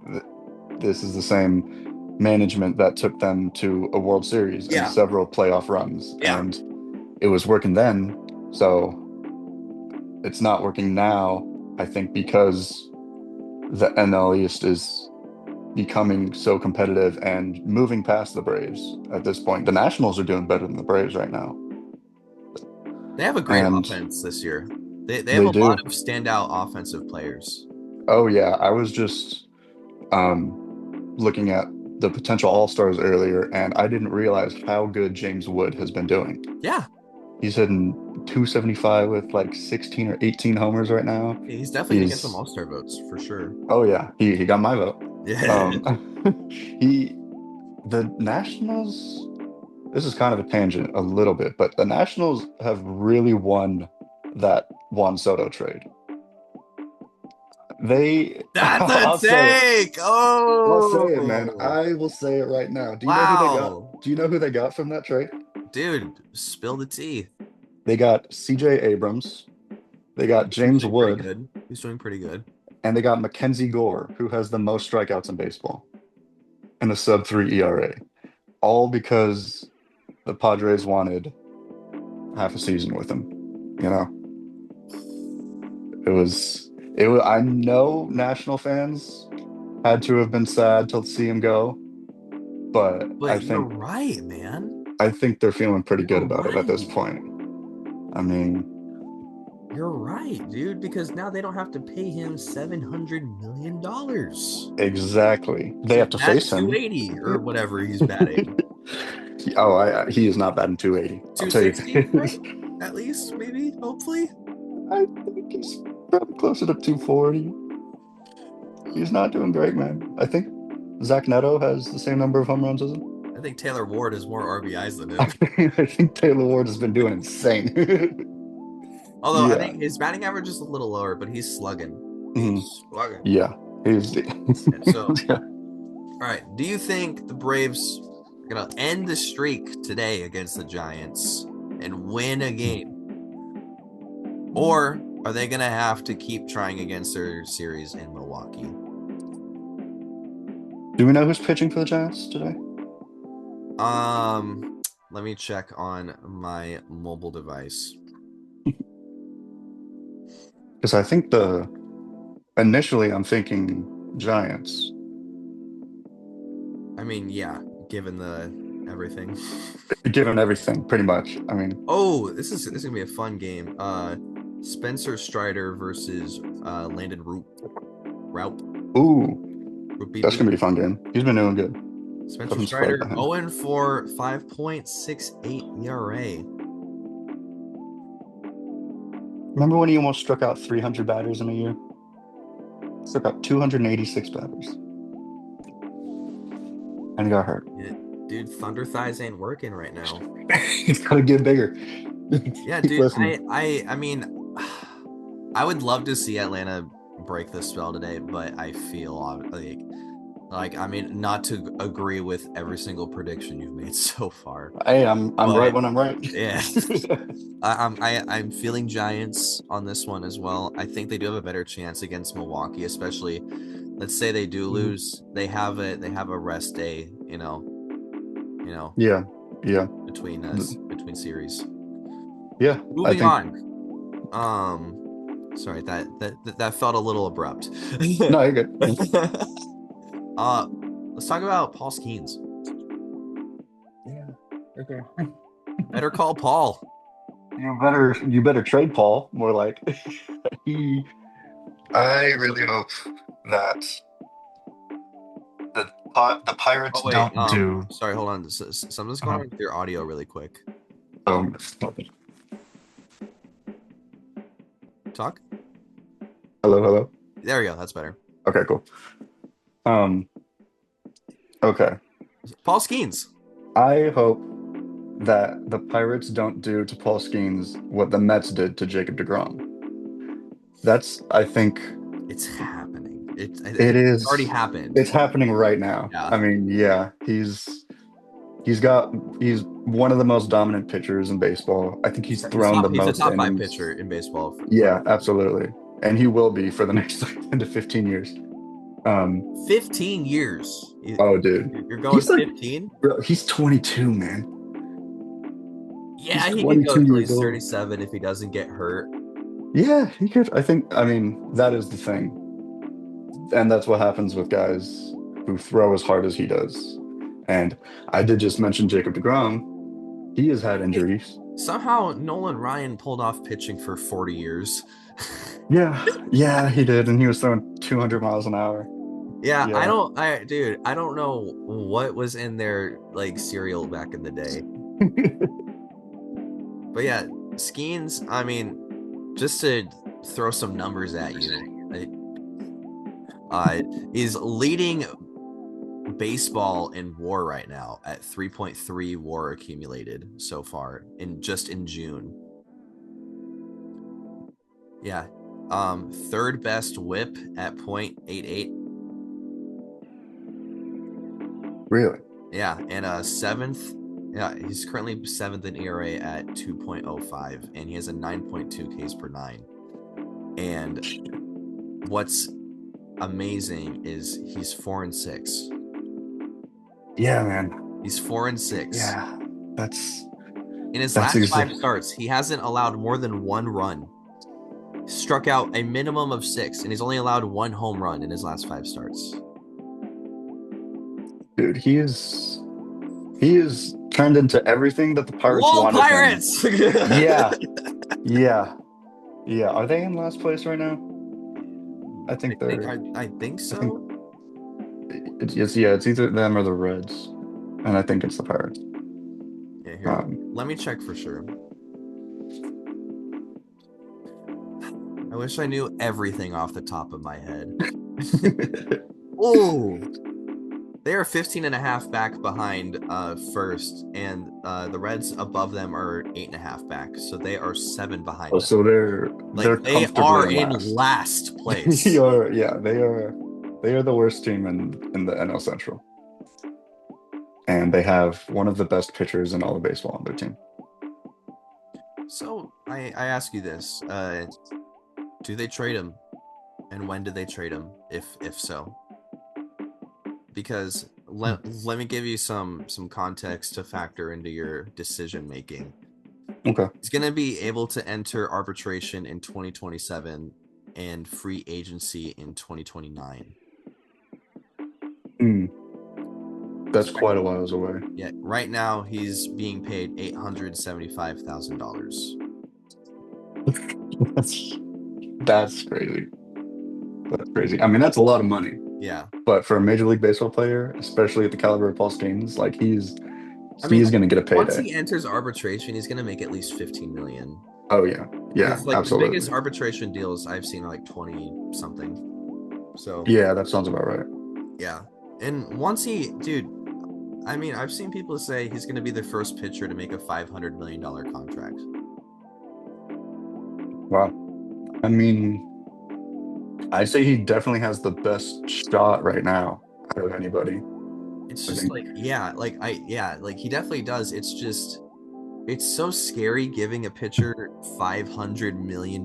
this is the same management that took them to a World Series and several playoff runs, and it was working then, so it's not working now. I think because the NL East is becoming so competitive and moving past the Braves at this point. The Nationals are doing better than the Braves right now. They have a great offense this year. They have a lot of standout offensive players. Oh yeah, I was just looking at the potential all-stars earlier, and I didn't realize how good James Wood has been doing. Yeah. He's hitting 275 with like 16 or 18 homers right now. He's definitely gonna get some all-star votes for sure. Oh yeah, he got my vote. Yeah. The Nationals, this is kind of a tangent a little bit, but the Nationals have really won that Juan Soto trade. That's a take. I'll say it, man. I will say it right now. Do you know who they got? Do you know who they got from that trade? Dude, spill the tea. They got CJ Abrams. They got James Wood. He's doing pretty good. And they got Mackenzie Gore, who has the most strikeouts in baseball and a sub-3 ERA. All because the Padres wanted half a season with him. I know National fans had to have been sad to see him go, but I think you're right, man. I think they're feeling pretty good about it at this point. I mean, you're right, dude, because now they don't have to pay him $700 million. Exactly. They have to face him. 280 or whatever he's batting. He is not batting 280. 260, right? At least, maybe, hopefully. I think he's probably closer to 240. He's not doing great, man. I think Zach Neto has the same number of home runs as him. I think Taylor Ward has more RBIs than him. I think Taylor Ward has been doing insane. Although I think his batting average is a little lower, but he's slugging. Slugging. Yeah. So, all right. Do you think the Braves are going to end the streak today against the Giants and win a game? Or are they going to have to keep trying against their series in Milwaukee? Do we know who's pitching for the Giants today? Let me check on my mobile device. Because I think initially I'm thinking Giants. I mean, yeah, given everything. Given everything, pretty much. I mean, this is gonna be a fun game. Spencer Strider versus Landon Raup. Ooh, that's gonna be a fun game. He's been doing good. Spencer Strider 0-4, 5.68 ERA. Remember when he almost struck out 300 batters in a year? Struck out 286 batters. And he got hurt. Yeah, dude, Thunder Thighs ain't working right now. He's got to get bigger. Yeah, dude, I mean, I would love to see Atlanta break the spell today, but I feel like I mean, not to agree with every single prediction you've made so far. Hey, I'm right when I'm right. Yeah. I'm feeling Giants on this one as well. I think they do have a better chance against Milwaukee, especially let's say they do lose. They have a rest day, Yeah. Between between series. Yeah, Moving on. Sorry, that felt a little abrupt. No, you're good. Let's talk about Paul SKenes. Yeah. Okay. Better call Paul. You better trade Paul, more like. I really hope that the Pirates Oh wait, don't do. sorry, hold on. Something's going Uh, on with your audio really quick. um, Talk. hello. There we go. That's better. Okay, cool. Um, okay. Paul SKenes. I hope that the Pirates don't do to Paul Skeens what the Mets did to Jacob deGrom. That's, I think, It's happening. I it think it's already is. happened. It's happening right now. Yeah. I mean, yeah, he's one of the most dominant pitchers in baseball. I think he's thrown the He's a most top 5 innings. pitcher in baseball. Yeah, absolutely. And he will be for the next 10 to 15 years. 15 years. Oh, dude. You're going 15? Bro, he's 22, man. Yeah, He's he could go 22 till years he's old. 37 if he doesn't get hurt. Yeah, he could. I mean, that is the thing. And that's what happens with guys who throw as hard as he does. And I did just mention Jacob deGrom. He has had injuries. Somehow Nolan Ryan pulled off pitching for 40 years. Yeah, he did. And he was throwing 200 miles an hour. Yeah, Yeah. I don't know what was in their like cereal back in the day. But yeah, SKenes, I mean, just to throw some numbers at you, is leading baseball in WAR right now at 3.3 WAR accumulated so far in June. Yeah. Third best whip at 0.88. Really? Yeah, and seventh. Yeah, he's currently seventh in ERA at 2.05, and he has a 9.2 Ks per nine. And what's amazing is he's 4-6. Yeah, man. He's 4-6. Yeah, in his last 5 starts, he hasn't allowed more than 1 run. Struck out a minimum of 6, and he's only allowed 1 home run in his last 5 starts. Dude, he is turned into everything that the Pirates wanted Pirates! Him. Yeah. Are they in last place right now? I think so. It's either them or the Reds, and I think it's the Pirates. Yeah, here. Let me check for sure. I wish I knew everything off the top of my head. Oh, they are 15.5 back behind first, and the Reds above them are 8.5 back, so they are 7 behind. Oh, so they're they are in last place. They are the worst team in the NL Central, and they have one of the best pitchers in all of baseball on their team. So I ask you this: do they trade him, and when do they trade him, if so? Because let me give you some context to factor into your decision making. Okay. He's going to be able to enter arbitration in 2027 and free agency in 2029. That's quite a while away. Yeah, right now he's being paid $875,000. That's crazy. That's crazy. I mean, that's a lot of money. Yeah. But for a Major League Baseball player, especially at the caliber of Paul SKenes, like he's going to get a payday. Once he enters arbitration, he's going to make at least $15 million. Oh yeah, like absolutely. The biggest arbitration deals I've seen are like 20 something. So yeah, that sounds about right. Yeah, and once I mean, I've seen people say he's going to be the first pitcher to make a $500 million contract. Wow. I mean, I say he definitely has the best shot right now out of anybody. It's just he definitely does. It's just, it's so scary giving a pitcher $500 million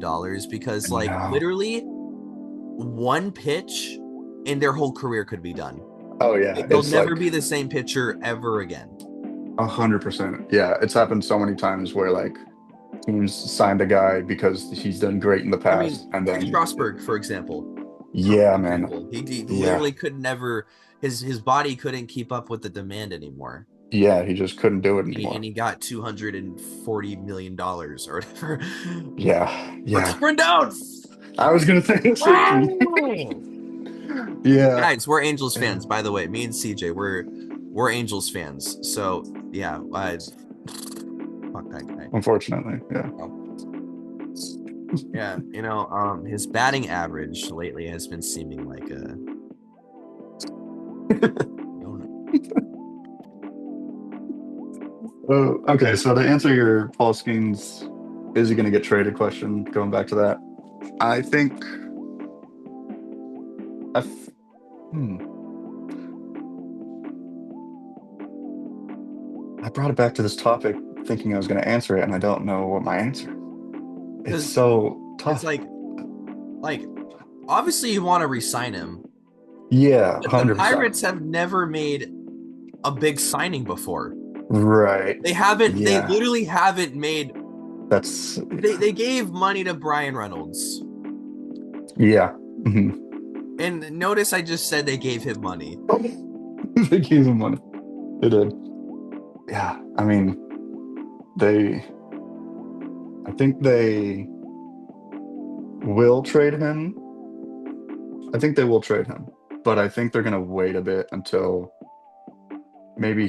because literally one pitch and their whole career could be done. Oh yeah. They'll never be the same pitcher ever again. 100%. Yeah, it's happened so many times where like teams signed a guy because he's done great in the I past, mean, and then Strasburg, for example. yeah, man, He yeah, literally could never his body couldn't keep up with the demand anymore. yeah, he just couldn't do it And anymore. he got $240 million or whatever Yeah, for yeah. covering downs. I was gonna say the same thing. Yeah. Guys, we're Angels Yeah. fans, by the way. Me and CJ, we're Angels fans. So yeah, fuck that guy. Unfortunately, yeah. Yeah, his batting average lately has been seeming like a Oh, okay, so to answer your Paul Skenes, is he going to get traded question, going back to that, I think I f- hmm, I brought it back to this topic thinking I was going to answer it, and I don't know what my answer is. It's because so it's tough. like obviously you want to re-sign him, Yeah, but the 100%. Pirates have never made a big signing before. Right. They Yeah. literally haven't made That's they gave money to Brian Reynolds. yeah. Mhm. And notice I just said they gave him money. They gave him money. They did. Yeah. I mean, they I think they will trade him. I think they will trade him, but I think they're gonna wait a bit until maybe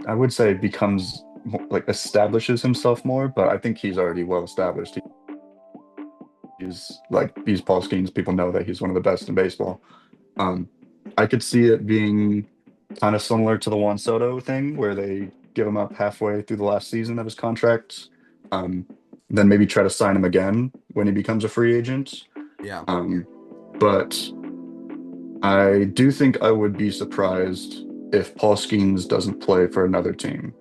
I would say becomes like establishes himself more, but I think he's already well established. He's Paul Skenes. People know that he's one of the best in baseball. Um, I could see it being kind of similar to the Juan Soto thing, where they give him up halfway through the last season of his contract, um, then maybe try to sign him again when he becomes a free agent. Yeah. But I do think I would be surprised if Paul Skenes doesn't play for another team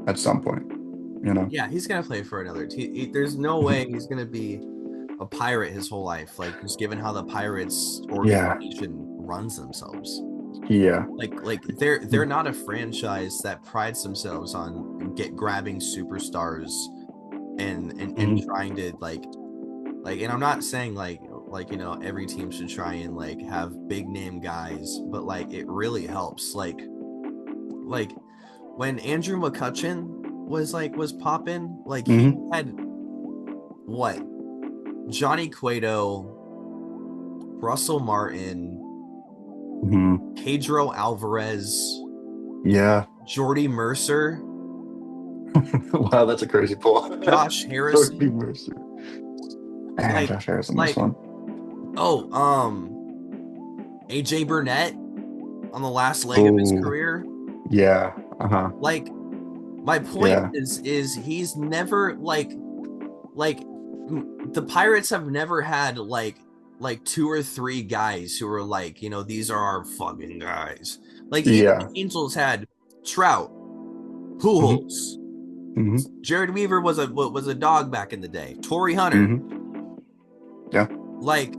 at some point, you know? Yeah, he's gonna play for another team. There's no way he's gonna be a Pirate his whole life. Like just given how the Pirates Yeah, organization runs themselves. yeah. They're not a franchise that prides themselves on grabbing superstars and Mhm. trying to and I'm not saying every team should try and have big name guys, but it really helps. Like when Andrew McCutchen was popping, he Mhm. had what Johnny Cueto, Russell Martin, Mhm. Pedro Alvarez, Yeah. Jordy Mercer, Wow, that's a crazy pull. Josh Jordy Harrison, Mercer. Man, like Josh Harrison, this like one. oh AJ Burnett on the last leg of his Oh, career. yeah. Uh-huh. Like my point Yeah. is he's never the Pirates have never had two or three guys who are these are our fucking guys. Like even Yeah. the Angels had Trout, Mhm. Pujols, Mhm. Jared Weaver was a dog back in the day. Torrey Hunter, Mhm. Yeah. like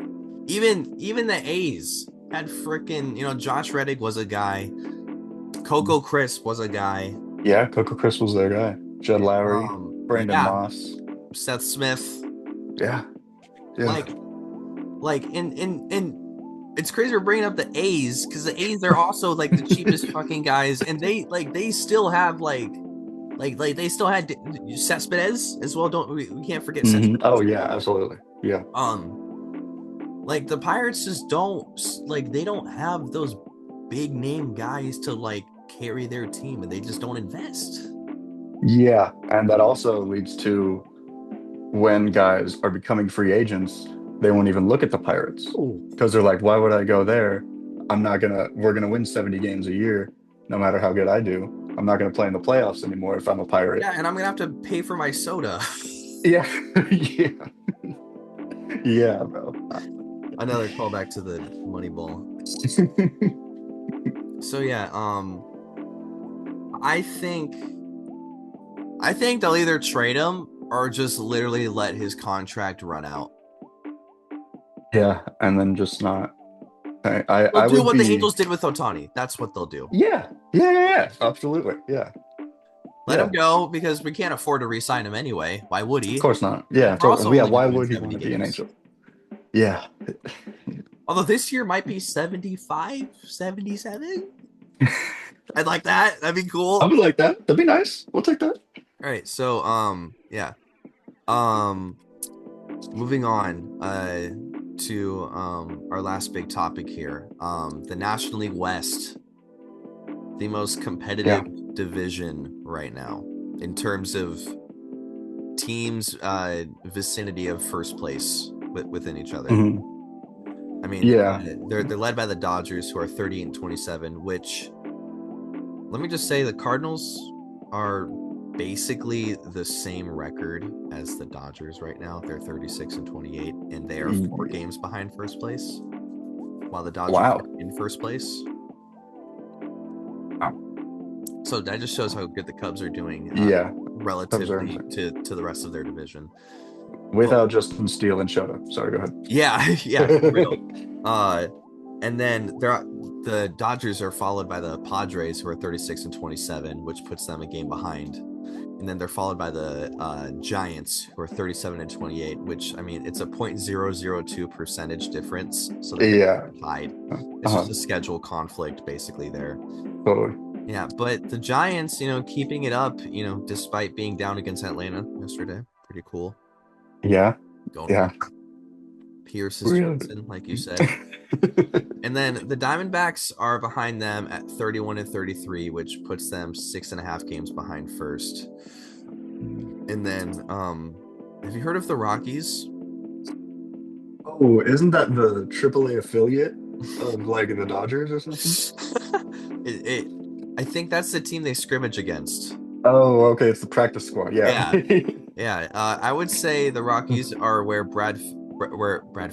even the A's had freaking Josh Reddick was a guy. Coco Crisp was a guy. Yeah, Coco Chris was their guy. Judd Lowry, Brandon Yeah, Moss. Seth Smith. Yeah. Yeah. Like and it's crazy we're bringing up the A's because the A's they're also the cheapest fucking guys, and they still have they still had Cespedes as well. Don't we can't forget Mhm. Cespedes. Oh yeah, absolutely. Yeah. The Pirates just don't they don't have those big name guys to carry their team, and they just don't invest. Yeah, and that also leads to when guys are becoming free agents, they won't even look at the Pirates Oh. because they're like, why would I go there? We're gonna win 70 games a year, no matter how good I do. I'm not gonna play in the playoffs anymore if I'm a Pirate. Yeah, and I'm gonna have to pay for my soda. Yeah, yeah, yeah, bro. Another callback to the Moneyball. So yeah, I think they'll either trade him or just literally let his contract run out. Yeah, and then just not. They'll I do would what the be. Angels did with Ohtani. That's what they'll do. Yeah, absolutely, yeah, Let him yeah. go because we can't afford to re-sign him anyway. Why would Of he? course not. Yeah, We're also totally. Yeah, only going why to win would he 70 want to be an games. Angel? Yeah, Although this year might be 75, 77. I'd like that. That'd be I cool. would like that. That'd be nice. We'll take that. All right. So, yeah. Um, moving on, to our last big topic here. The National League West, the most competitive Yeah. division right now in terms of teams vicinity of first place within each other. Mhm. I mean, Yeah. they're led by the Dodgers, who are 30 and 27, which, let me just say, the Cardinals are basically the same record as the Dodgers right now. They're 36 and 28, and they are 4 games behind first place, while the Dodgers Wow. are in first place. Wow. So that just shows how good the Cubs are doing, Yeah. relatively to the rest of their division. Without Justin Steele and Shota. Sorry, go ahead. Yeah, for real. And then the Dodgers are followed by the Padres, who are 36 and 27, which puts them a game behind. And then they're followed by the Giants, who are 37 and 28, which, I mean, it's a 0.002 percentage difference. So they're Yeah. tied. It's just a schedule conflict basically there. Totally. Yeah, but the Giants, keeping it up, despite being down against Atlanta yesterday. Pretty cool. Yeah. Going Yeah. Pierce is Johnson, like you said. And then the Diamondbacks are behind them at 31 and 33, which puts them 6.5 games behind first. And then, have you heard of the Rockies? Oh, isn't that the AAA affiliate of like the Dodgers or something? I think that's the team they scrimmage against. Oh, okay. It's the practice squad. Yeah. Yeah. I would say the Rockies are where Brad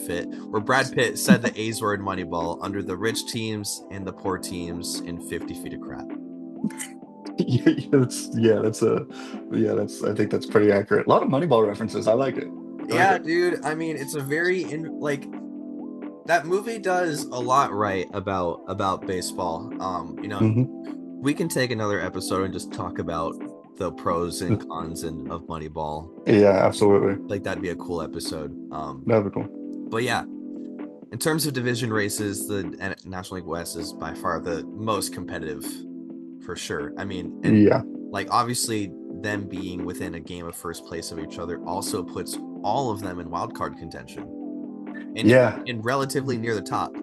Pitt said the A's were in Moneyball, under the rich teams and the poor teams in 50 Feet of Crap. I think that's pretty accurate. A lot of Moneyball references. I like it. Yeah, dude. I mean, it's a very that movie does a lot right about baseball. We can take another episode and just talk about the pros and cons of Moneyball. Yeah, absolutely. Like, that'd be a cool episode. That'd be cool. But yeah, in terms of division races, the National League West is by far the most competitive, for sure. I mean, and obviously them being within a game of first place of each other also puts all of them in wild card contention. And relatively near the top.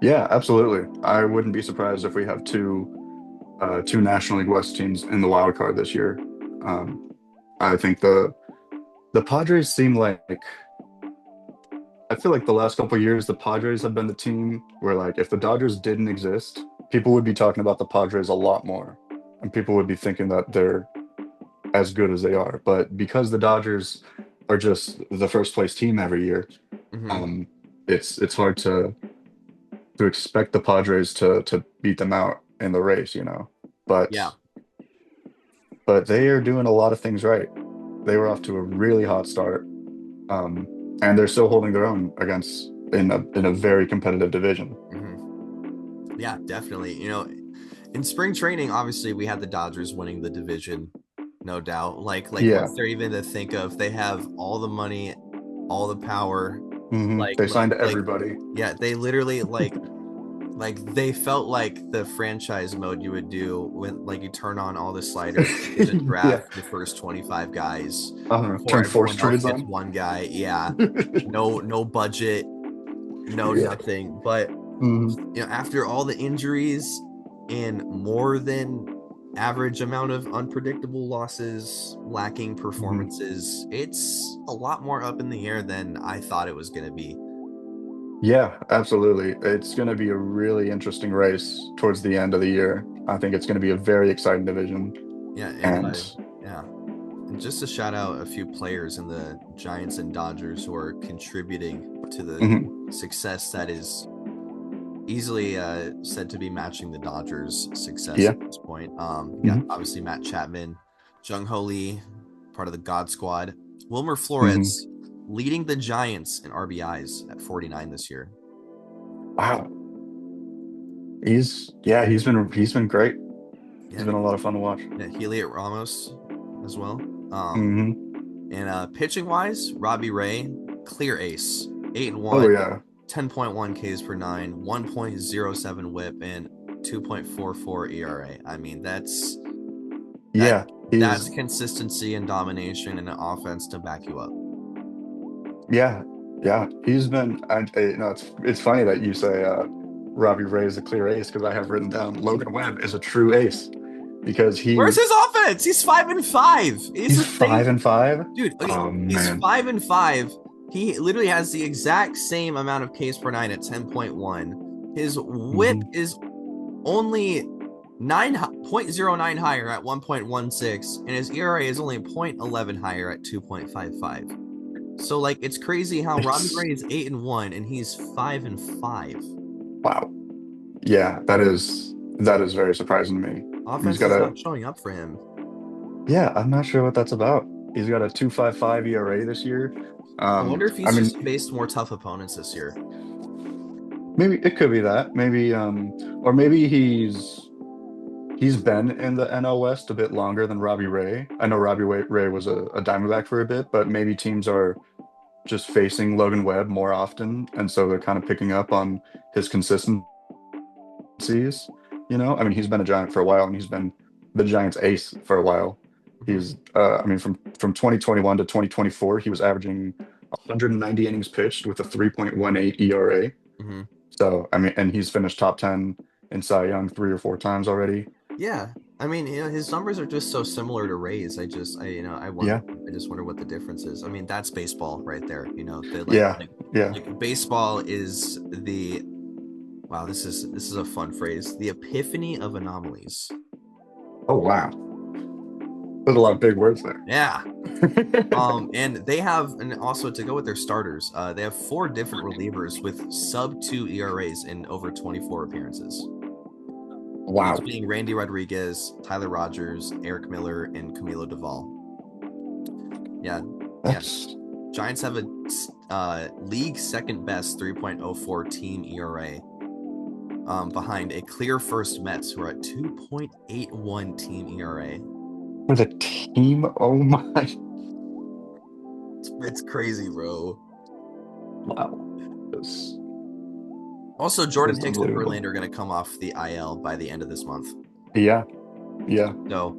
Yeah, absolutely. I wouldn't be surprised if we have two National League West teams in the wild card this year. I think the Padres seem like, I feel like the last couple of years the Padres have been the team where, like, if the Dodgers didn't exist, people would be talking about the Padres a lot more, and people would be thinking that they're as good as they are. But because the Dodgers are just the first place team every year, it's hard to expect the Padres to beat them out in the race, But they are doing a lot of things right. They were off to a really hot start, and they're still holding their own against in a very competitive division. Yeah, definitely. In spring training, obviously we had the Dodgers winning the division, no doubt. Like what's there even to think of? They have all the money, all the power. They signed everybody. Yeah, they literally they felt like the franchise mode you would do when you turn on all the sliders and just draft the first 25 guys. Turn force trades on one guy. Yeah. No budget, no nothing. But after all the injuries and more than average amount of unpredictable losses, lacking performances, it's a lot more up in the air than I thought it was going to be. Yeah, absolutely. It's going to be a really interesting race towards the end of the year. I think it's going to be a very exciting division. Yeah, and just to shout out a few players in the Giants and Dodgers who are contributing to the success that is easily said to be matching the Dodgers' success at this point. Obviously Matt Chapman, Jung-Ho Lee, part of the God Squad, Wilmer Flores leading the Giants in RBIs at 49 this year. Wow. He's been great. He's Yeah, been a lot of fun to watch. yeah, Heliot Ramos as well. Hmm. And pitching wise, Robbie Ray, clear ace, 8 and Oh 1, yeah. 10.1 Ks per nine, 1.07 WHIP, and 2.44 ERA. I mean, that Yeah. that's He's consistency and domination and an offense to back you up. yeah. Yeah. He's been it's funny that you say Robbie Ray is a clear ace because I have written down Logan Webb is a true ace because Where's his offense? He's 5 and 5. He's he's the five same and five. dude. Okay, Oh he's man. 5 and 5. He literally has the exact same amount of Ks per nine at 10.1. His WHIP Hmm. is only 9.09 higher at 1.16, and his ERA is only 0.11 higher at 2.55. So like it's crazy how Robbie It's Ray is 8 and 1 and he's 5 and 5. wow. Yeah, that is very surprising to me. He's Offense got is a not showing up for him. yeah, I'm not sure what that's about. He's got a 2.55 ERA this year. I wonder if I he's mean, just faced more tough opponents this year. maybe it could be that. Maybe or maybe he's been in the NL West a bit longer than Robbie Ray. I know Ray was a Diamondback for a bit, but maybe teams are just facing Logan Webb more often, and so they're kind of picking up on his consistencies. I mean, he's been a Giant for a while, and he's been the Giants' ace for a while. Mhm. I mean, from 2021 to 2024, he was averaging 190 innings pitched with a 3.18 ERA. Mhm. So, I mean, and he's finished top 10 in Cy Young 3 or 4 times already. Yeah. I mean, his numbers are just so similar to Ray's. Yeah, I just wonder what the difference is. I mean, that's baseball right there. The yeah, yeah. like baseball is the wow, this is a fun phrase. The epiphany of anomalies. Oh, wow. There's a lot of big words there. Yeah. And they have, and also to go with their starters, they have four different relievers with sub two ERAs in over 24 appearances. Those Wow. being Randy Rodriguez, Tyler Rogers, Eric Miller, and Camilo Duvall. Yeah, yeah. That's Giants have a league second best 3.04 team ERA, behind a clear first Mets who are at 2.81 team ERA. for the team. Oh my. It's crazy, bro. Wow. This Also, Jordan is Hicks and unbelievable. Verlander are going to come off the IL by the end of this month. Yeah, yeah. So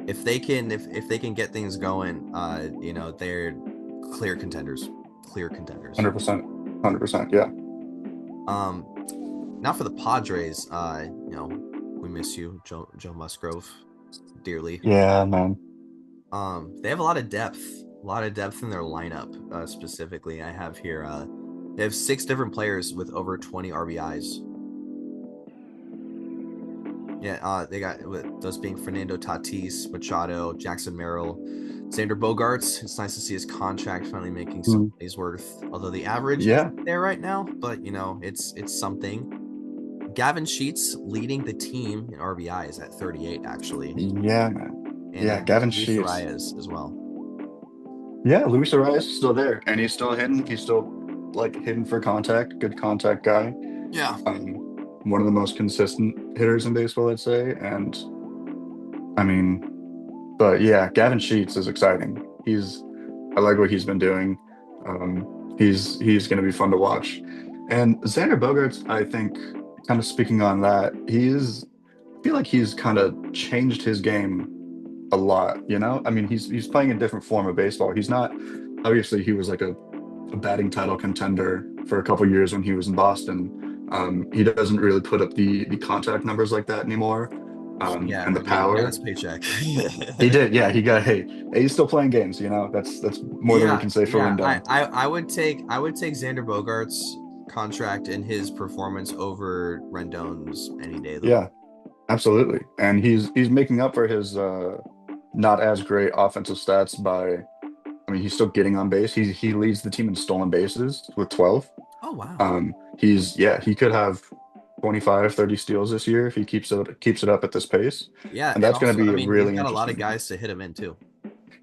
if they can get things going, they're clear contenders. Clear contenders. 100%. 100%. Yeah. Um, Now for the Padres, we miss you, Joe Musgrove, dearly. Yeah, man. They have a lot of depth in their lineup. Specifically, I have here. They have 6 different players with over 20 RBIs. Yeah, they got those being Fernando Tatis, Machado, Jackson Merrill, Xander Bogaerts. It's nice to see his contract finally making some Mm, money's worth. Although the average yeah. isn't there right now, but it's something. Gavin Sheets leading the team in RBIs at 38, actually, Yeah, man. and Yeah, Gavin Luis Sheets. Arias as well. Yeah, Luis Arias is still there, and he's still hitting. He's still like hitting for contact. Good contact guy. Yeah, Um, one of the most consistent hitters in baseball, I'd say. And I mean, but yeah, Gavin Sheets is exciting. I like what he's been doing. He's going to be fun to watch. And Xander Bogaerts, I think, kind of speaking on that, I feel like he's kind of changed his game a lot. I mean, he's playing a different form of baseball. He's not, obviously, he was like a batting title contender for a couple years when he was in Boston. He doesn't really put up the contact numbers like that anymore, yeah, and the but he got his power. paycheck. He did, yeah. Hey, he's still playing games. That's more than we Yeah, can say for yeah. Rendon. I would take Xander Bogart's contract and his performance over Rendon's any day of the week. Yeah, absolutely. And he's making up for his not as great offensive stats by. I mean, he's still getting on base. He leads the team in stolen bases with 12. Oh wow. He could have 25, 30 steals this year if he keeps it up at this pace. Yeah, And and that's going to also, I be mean, he's really got a lot of interesting. guys to hit him in too.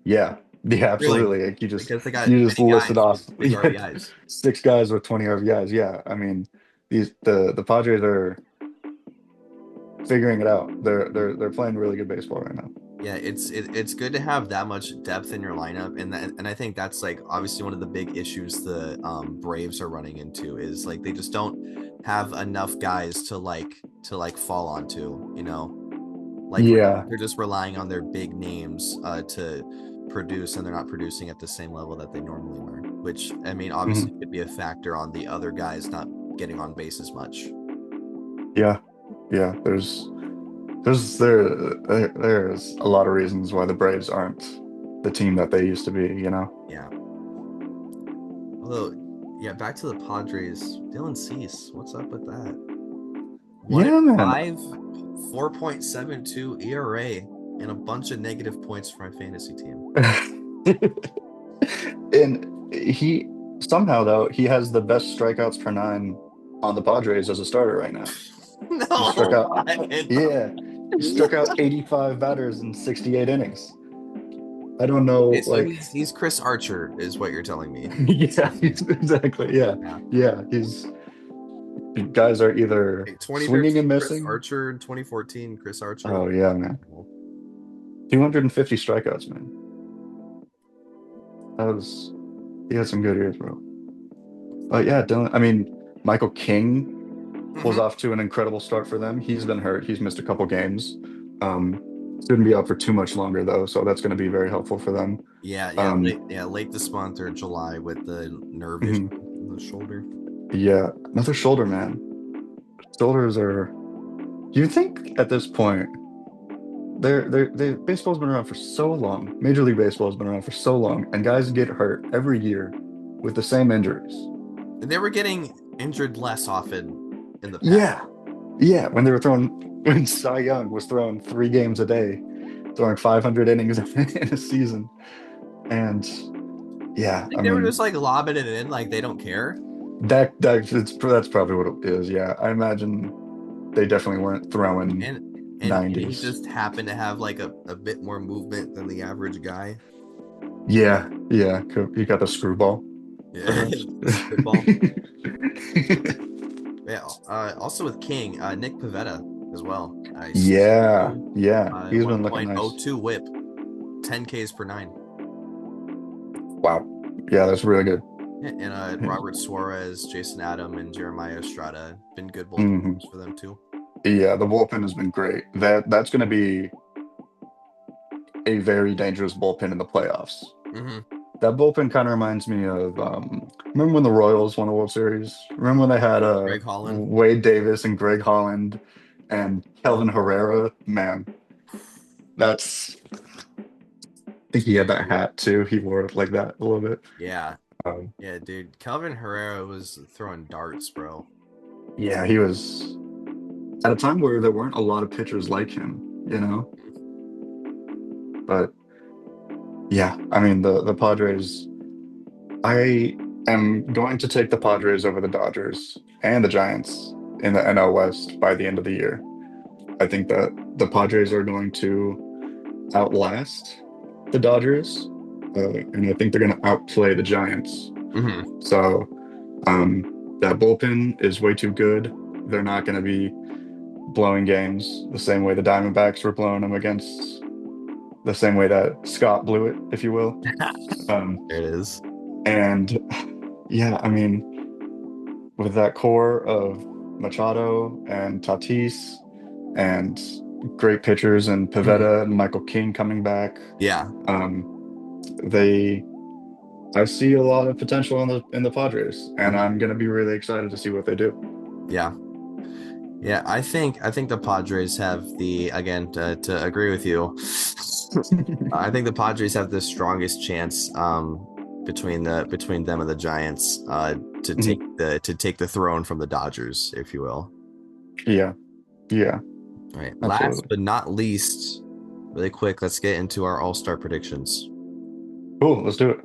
Yeah. Yeah, Really, absolutely. because they got You just many listed guys with off big yeah, RBIs. 6 guys with 20 RBIs. Yeah. I mean, The Padres are figuring it out. They're playing really good baseball right now. Yeah, it's good to have that much depth in your lineup, and I think that's like obviously one of the big issues the Braves are running into is like they just don't have enough guys to fall onto, like Yeah. they're just relying on their big names to produce, and they're not producing at the same level that they normally are, which I mean obviously Mhm. could be a factor on the other guys not getting on base as much. Yeah. Yeah. There's a lot of reasons why the Braves aren't the team that they used to be, you know? Yeah. Although, yeah, back to the Padres. Dylan Cease, what's up with that? One in Yeah, man. five, 4.72 ERA, and a bunch of negative points for my fantasy team. And he somehow though he has the best strikeouts per nine on the Padres as a starter right now. He struck No, out, yeah, he struck out okay, 85 batters in 68 innings. I don't know, so like, he's Chris Archer, is what you're telling me. yeah, exactly, yeah, Yeah, yeah. Guys are either like swinging 2013 and Chris missing. Archer and 2014 Chris Archer. Oh yeah, man, 250 strikeouts, man. That was he had some good years, bro. But yeah, Dylan. I mean, Michael King was Mm-hmm. off to an incredible start for them. He's been hurt. He's missed a couple games. Um, shouldn't be out for too much longer though, so that's going to be very helpful for them. Late, Um, late this month or July with the nerve issue mhm. in the shoulder. Yeah, another shoulder, man. Shoulders are. You think at this point, baseball's been around for so long. Major League Baseball has been around for so long, and guys get hurt every year with the same injuries. They were getting injured less often in the past. Yeah, yeah. When Cy Young was throwing 3 games a day, throwing 500 innings in a season, and I yeah, think I they were just mean like lobbing it in, like they don't care. that's probably what it is. Yeah, I imagine they definitely weren't throwing And and he 90s. just happened to have like a bit more movement than the average guy. Yeah, yeah. You got the screwball, Yeah, perhaps. spitball. Yeah. Also with King, Nick Pivetta as well. Nice. Yeah, yeah. He's been looking nice. 1.02 whip, 10 Ks per nine. Wow. Yeah, that's really good. Yeah, and Robert Suarez, Jason Adam, and Jeremiah Estrada been good bullpen Hmm. for them too. Yeah, the bullpen has been great. That's going to be a very dangerous bullpen in the playoffs. Mm-hmm. That bullpen kind of reminds me of remember when the Royals won the World Series? Remember when they had Greg Holland. Wade Davis and Greg Holland and Kelvin Herrera? Man, that's I think he had that hat too. He wore it like that a little bit. Yeah. Um, Yeah, dude. Calvin Herrera was throwing darts, bro. yeah, he was at a time where there weren't a lot of pitchers like him, you know. But yeah, I mean the Padres. I am going to take the Padres over the Dodgers and the Giants in the NL West by the end of the year. I think that the Padres are going to outlast the Dodgers, and I think they're going to outplay the Giants. Mm-hmm. So that bullpen is way too good. They're not going to be blowing games the same way the Diamondbacks were blowing them against the same way that Scott blew it, if you will. Um, There it is. and yeah, I mean, with that core of Machado and Tatis and great pitchers and Mhm. Pivetta and Michael King coming back, Yeah. they I see a lot of potential in the Padres, and Mhm. I'm gonna be really excited to see what they do. Yeah. Yeah. I think the Padres have the again to agree with you. I think the Padres have the strongest chance between them and the Giants Mhm. to take the throne from the Dodgers, if you will. Yeah, yeah, All right. Last absolutely. but not least, really quick, let's get into our All-Star predictions. Cool, let's do it.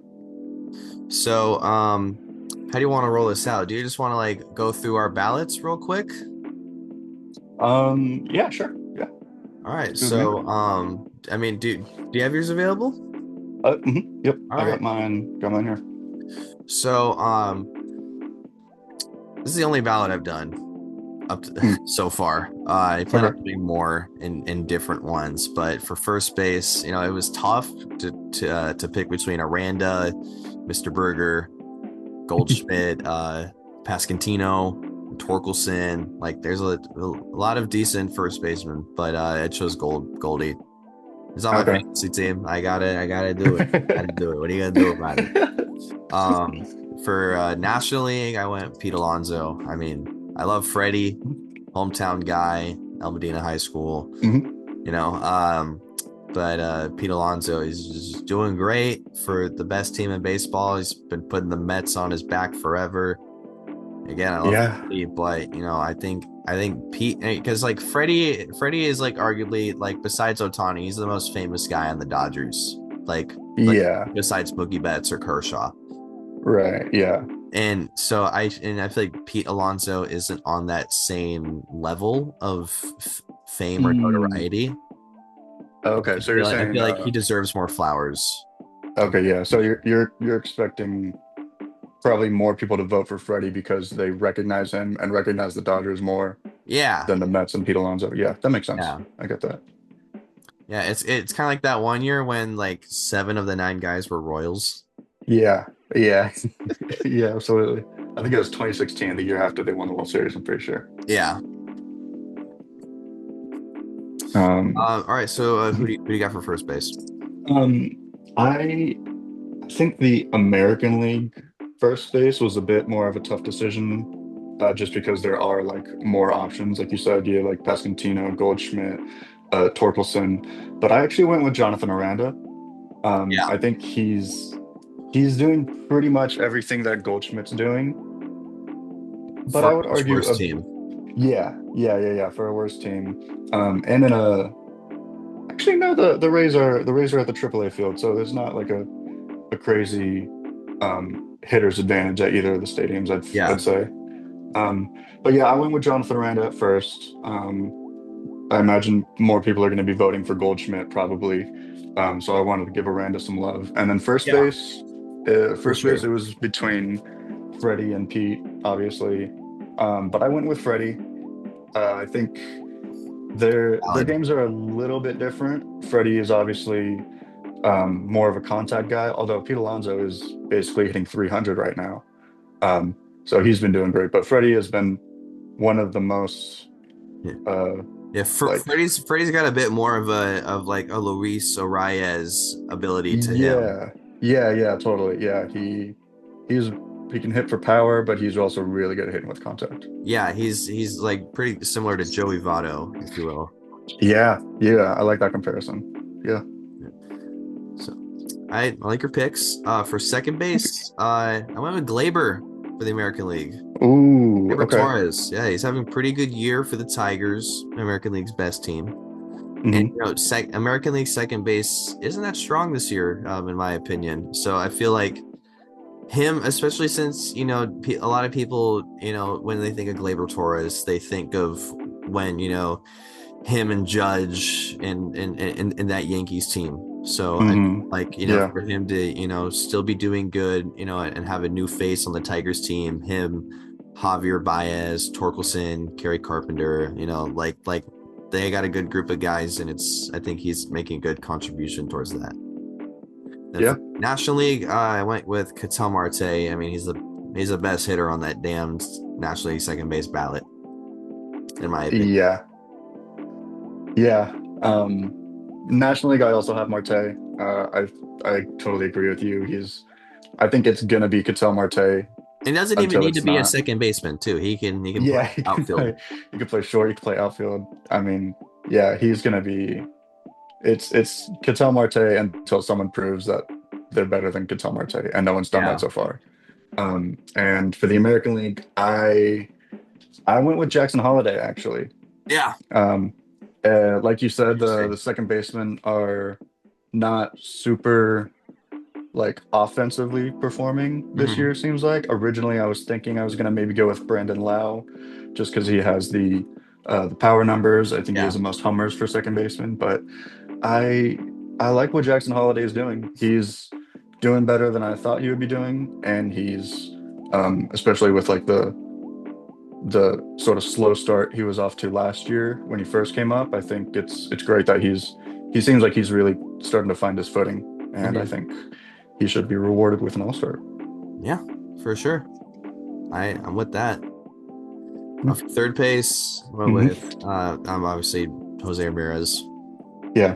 So, how do you want to roll this out? Do you just want to like go through our ballots real quick? Yeah, sure. Yeah, All right. it's good with me. So, I mean, do you have yours available? Yep, All I right. got mine here. So, This is the only ballot I've done up to, Hmm. so far. I plan on Okay. doing more in different ones, but for first base, it was tough to pick between Aranda, Mr. Berger, Goldschmidt, Pascantino, Torkelson. Like, there's a lot of decent first basemen, but I chose Goldie. It's on my Okay. fantasy team. I gotta do it. Gotta do it. What are you gonna do about it? Um, for National League, I went Pete Alonso. I mean, I love Freddie, hometown guy, El Medina High School. Mhm. You know, but Pete Alonso is just doing great for the best team in baseball. He's been putting the Mets on his back forever. Again, I love Yeah. Freddie, but I think Pete, because like Freddie is like arguably, like, besides Otani, he's the most famous guy on the Dodgers. Like Yeah. besides Mookie Betts or Kershaw. Right. Yeah. And I feel like Pete Alonso isn't on that same level of fame or Mm. notoriety. Okay. So you're I saying, feel like he deserves more flowers. okay, yeah. So you're expecting probably more people to vote for Freddie because they recognize him and recognize the Dodgers more Yeah, than the Mets and Pete Alonso. Yeah, that makes sense. yeah, I get that. yeah. It's kind of like that one year when like 7 of the 9 guys were Royals. Yeah. Yeah. Yeah, absolutely. I think it was 2016, the year after they won the World Series, I'm pretty sure. Yeah. Um, All right. So who do you got for first base? um, I think the American League first base was a bit more of a tough decision, just because there are like more options, like you said, yeah, like Pascantino, Goldschmidt, Torkelson. But I actually went with Jonathan Aranda. Yeah, I think he's doing pretty much everything that Goldschmidt's doing, but for I a would much argue worse team. yeah, for a worse team. And in a actually no, the Rays are at the AAA field, so there's not like a crazy hitter's advantage at either of the stadiums, Yeah, I'd say. But yeah, I went with Jonathan Aranda at first. I imagine more people are going to be voting for Goldschmidt probably. So I wanted to give Aranda some love. And then yeah, for first base, sure. it was between Freddie and Pete, obviously. But I went with Freddie. I think their Valid. games are a little bit different. Freddie is obviously more of a contact guy, although Pete Alonso is basically hitting 300 right now. Um, so he's been doing great. But Freddie has been one of the most Yeah. uh, Yeah, like Freddie's got a bit more of like a Luis Arias ability to him. yeah, yeah, totally. Yeah, he's he can hit for power, but he's also really good at hitting with contact. Yeah, he's like pretty similar to Joey Votto, if you will. Yeah, yeah, I like that comparison. Yeah. Yeah. So I like your picks. For second base, I went with Glaber for the American League. Ooh, Gleyber okay. Torres, yeah, he's having a pretty good year for the Tigers, American League's best team. And Hmm. American League second base isn't that strong this year, in my opinion. So I feel like him, especially since a lot of people, when they think of Gleyber Torres, they think of when him and Judge and that Yankees team. So I Hmm. like Yeah. for him to still be doing good, and have a new face on the Tigers team. Him, Javier Baez, Torkelson, Kerry Carpenter. Like they got a good group of guys, and I think he's making a good contribution towards that. And Yeah. for National League, I went with Ketel Marte. I mean, he's the best hitter on that damned National League second base ballot, in my opinion. Yeah. Yeah. National League, I also have Marte. I totally agree with you. I think it's gonna be Ketel Marte And doesn't even until need to it's be a not. second baseman too. He can play Yeah, outfield. he can play short, he can play outfield. I mean, yeah, he's gonna be. It's Ketel Marte until someone proves that they're better than Ketel Marte, and no one's done that Yeah. so far. And for the American League, I went with Jackson Holiday actually. Yeah. Um, like you said, the Interesting. second basemen are not super like offensively performing this Hmm. year, seems like. Originally, I was thinking I was gonna maybe go with Brandon Lau, just because he has the power numbers. I think he has Yeah. the most homers for second baseman, but I I like what Jackson Holiday is doing. He's doing better than I thought he would be doing, and he's especially with like the sort of slow start he was off to last year when he first came up. I think it's great that he seems like he's really starting to find his footing, and I Mhm. think he should be rewarded with an all-star. Yeah, for sure. I'm with that. For third base, I went Mm-hmm. with I'm obviously Jose Ramirez. Yeah.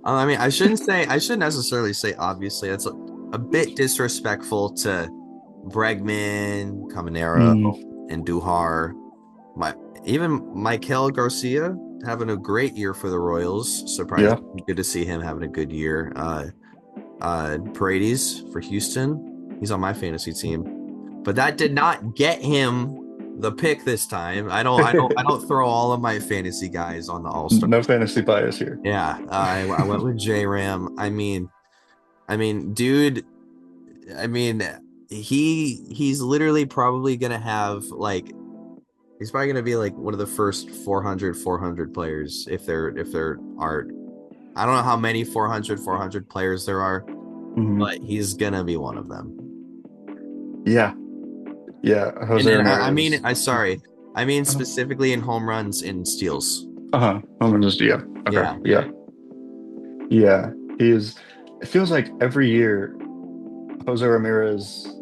I mean, I shouldn't necessarily say obviously. That's a bit disrespectful to Bregman, Caminero, Mm, and Duhar. My even Michael Garcia having a great year for the Royals. yeah. Surprisingly good to see him having a good year. Paredes for Houston. He's on my fantasy team, but that did not get him the pick this time. I don't throw all of my fantasy guys on the All Star. No fantasy bias here. Yeah, I went with J Ram. I mean, dude. I mean, he's literally probably gonna have like he's probably gonna be like one of the first 400 players if there are. I don't know how many 400 players there are, Hmm. but he's gonna be one of them. Yeah. Yeah. Jose I mean, Ramirez. I mean Uh, specifically in home runs and steals. uh-huh. I'm just, yeah. Okay. Yeah. Yeah. Yeah. He is. It feels like every year Jose Ramirez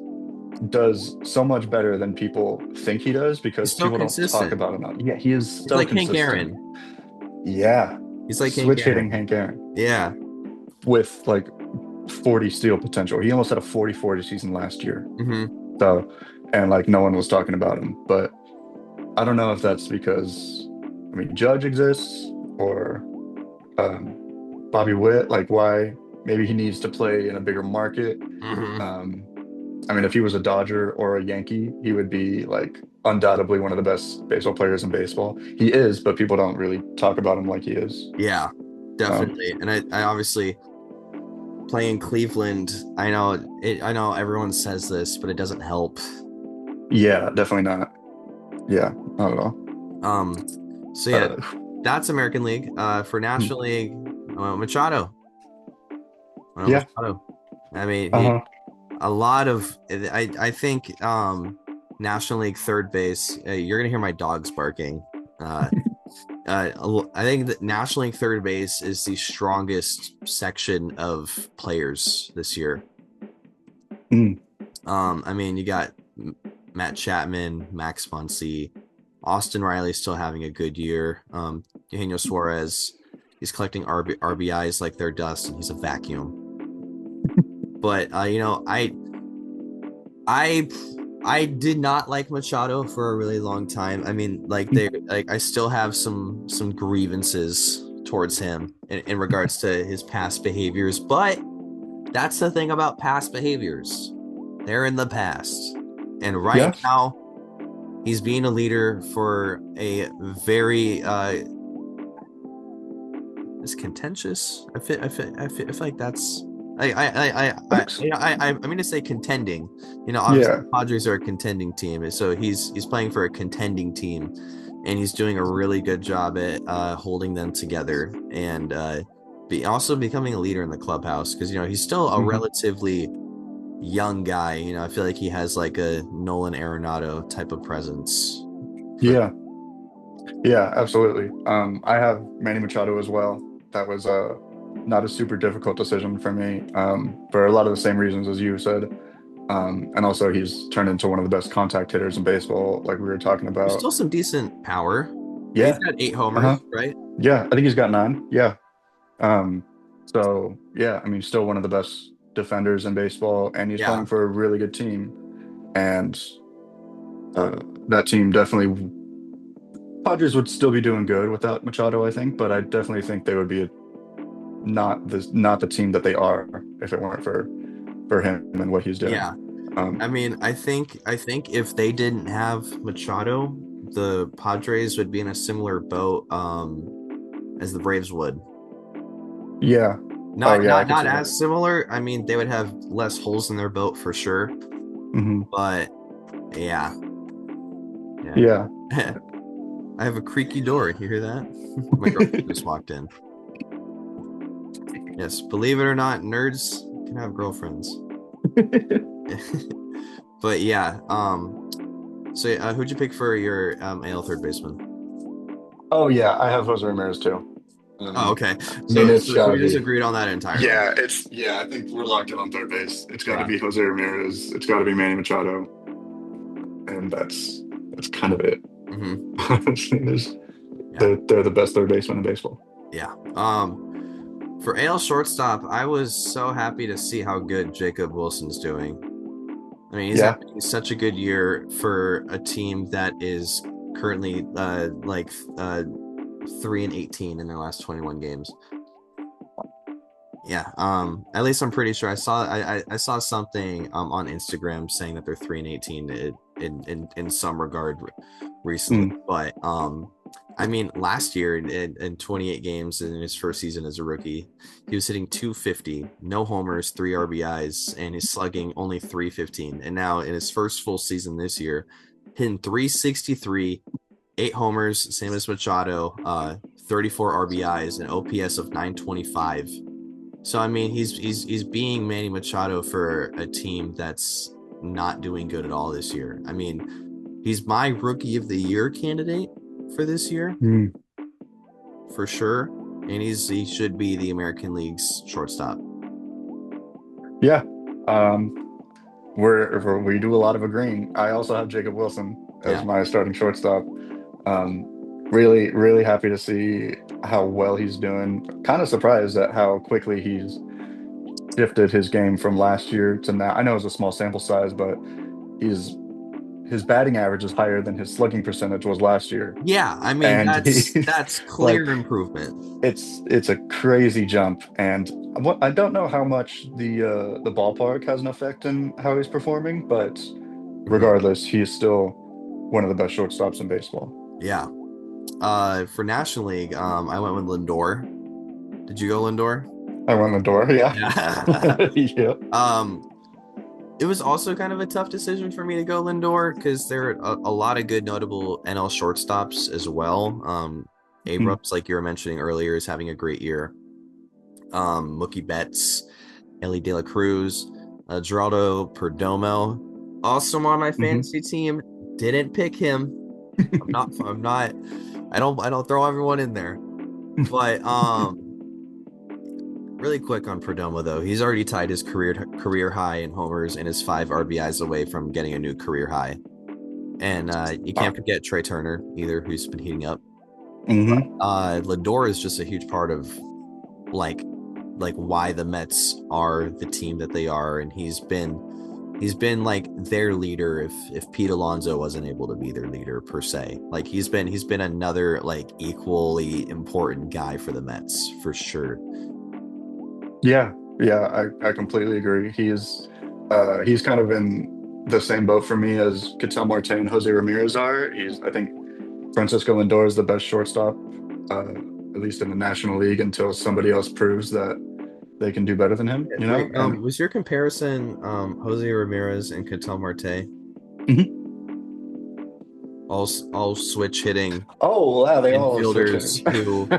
does so much better than people think he does He's because so people don't talk consistent. about him enough. Yeah, he is He's so like Hank consistent. Aaron. Yeah. He's like Hank Switch hitting Aaron. Hank Aaron Yeah. with like 40 steal potential. He almost had a 40-40 season last year. Hmm. So, and like no one was talking about him. But I don't know if that's because, I mean, Judge exists or Bobby Witt, like why maybe he needs to play in a bigger market. Hmm. Um, I mean, if he was a Dodger or a Yankee, he would be like undoubtedly one of the best baseball players in baseball. He is, but people don't really talk about him like he is. Yeah, Um, definitely. And I obviously play in Cleveland. I know it. I know everyone says this, but it doesn't help. yeah, definitely not. Yeah, not at all. Um, so yeah, Uh, that's American League. For hmm, National League, Machado. yeah, Machado. I mean, he uh-huh. a lot of I think National League third base. You're gonna hear my dogs barking. Uh, I think that National League third base is the strongest section of players this year. Mm, I mean, you got Matt Chapman, Max Muncy, Austin Riley still having a good year. Eugenio Suarez, he's collecting RBIs like they're dust, and he's a vacuum. But I I did not like Machado for a really long time. I mean, I still have some grievances towards him in regards to his past behaviors, but that's the thing about past behaviors. They're in the past. And right yeah, now, he's being a leader for a very it's contentious. I feel like that's I think so. I'm going to say contending. You know, obviously Yeah, the Padres are a contending team, so he's playing for a contending team, and he's doing a really good job at holding them together and be also becoming a leader in the clubhouse because he's still a hmm, relatively young guy. I feel like he has like a Nolan Arenado type of presence. For yeah, yeah, absolutely. I have Manny Machado as well. That was not a super difficult decision for me, for a lot of the same reasons as you said. And also he's turned into one of the best contact hitters in baseball, like we were talking there's about. still some decent power. He's Yeah, got 8 homers, uh-huh. right? Yeah, I think he's got 9. Yeah. Um, so yeah, I mean, still one of the best defenders in baseball, and he's Yeah. playing for a really good team. And that team definitely, Padres would still be doing good without Machado, I think, but I definitely think they would be not the team that they are if it weren't for him and what he's doing. Yeah. I Um, mean, I think if they didn't have Machado, the Padres would be in a similar boat as the Braves would. yeah. Oh yeah, I could Not see that. as similar. I mean, they would have less holes in their boat for sure. Hmm. But yeah. Yeah. Yeah. I have a creaky door. You hear that? My girlfriend just walked in. Yes, believe it or not, nerds can have girlfriends. But yeah, So, who'd you pick for your AL third baseman? Oh yeah, I have Jose Ramirez too. Oh, Um, okay. I mean, it's So gotta we just be. agreed on that entirely. Yeah. I think we're locked in on third base. It's got to Yeah. be Jose Ramirez. It's got to be Manny Machado, and that's kind of it. Hmm. There's- Yeah. they're the best third baseman in baseball. Yeah. For AL shortstop, I was so happy to see how good Jacob Wilson's doing. I mean, he's Yeah, having such a good year for a team that is currently 3-18 in their last 21 games. Yeah. At least I'm pretty sure I saw something on Instagram saying that they're 3-18 in some regard recently. mm, But I mean, last year in 28 games in his first season as a rookie, he was hitting 250, no homers, 3 RBIs, and he's slugging only 315. And now in his first full season this year, hitting 363, 8 homers, same as Machado, 34 RBIs, and OPS of 925. So I mean, he's being Manny Machado for a team that's not doing good at all this year. I mean, he's my rookie of the year candidate for this year mm. for sure, and he should be the American League's shortstop. Yeah. Um, we do a lot of agreeing. I also have Jacob Wilson as Yeah, my starting shortstop. Um, really happy to see how well he's doing. Kind of surprised at how quickly he's shifted his game from last year to now. I know it's a small sample size, but he's his batting average is higher than his slugging percentage was last year. yeah. I mean, And he's that's like clear improvement. it's a crazy jump. And what I don't know how much the ballpark has an effect in how he's performing, but Mhm. regardless, he is still one of the best shortstops in baseball. Yeah. For National League, I went with Lindor. Did you go Lindor? I went the door, yeah. Yeah. Yeah. um, it was also kind of a tough decision for me to go Lindor because there are a lot of good notable NL shortstops as well. Mm, Abrams, like you were mentioning earlier, is having a great year. Mookie Betts, Ellie De La Cruz, Geraldo Perdomo, also on my mhm. fantasy team. Didn't pick him. I'm not. I don't throw everyone in there. But really quick on Perdomo though, he's already tied his career high in homers and is 5 RBIs away from getting a new career high. And you Wow. can't forget Trey Turner either, who's been heating up. Hmm. Lindor is just a huge part of like why the Mets are the team that they are, and he's been like their leader if Pete Alonso wasn't able to be their leader per se. Like he's been another like equally important guy for the Mets for sure. Yeah, yeah, I completely agree. He's kind of in the same boat for me as Ketel Marte and Jose Ramirez are. I think Francisco Lindor is the best shortstop, at least in the National League, until somebody else proves that they can do better than him, you know? And Was your comparison Jose Ramirez and Ketel Marte Mhm. all switch hitting Oh, wow, they all switch infielders hitters. who? I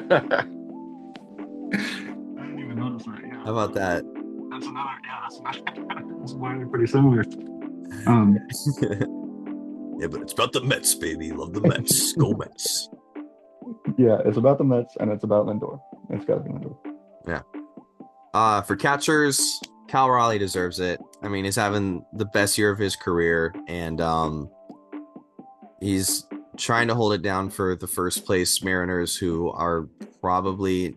didn't even notice that. Yeah, How about that? that's another. Yeah, that's another. That's why they're pretty similar. Um, Yeah, but it's about the Mets, baby. Love the Mets. Go Mets. yeah, it's about the Mets and it's about Lindor. It's got to be Lindor. Yeah. For catchers, Cal Raleigh deserves it. I mean, he's having the best year of his career, and he's trying to hold it down for the first place Mariners, who are probably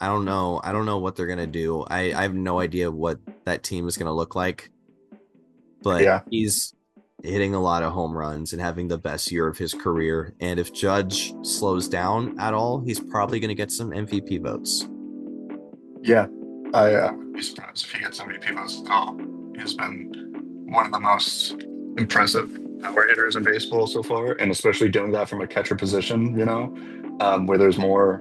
I don't know what they're gonna do. I have no idea what that team is gonna look like, but Yeah, he's hitting a lot of home runs and having the best year of his career. And if Judge slows down at all, he's probably gonna get some MVP votes. yeah. I would be surprised if he gets MVP votes at all. He's been one of the most impressive power hitters in baseball so far, and especially doing that from a catcher position, where there's more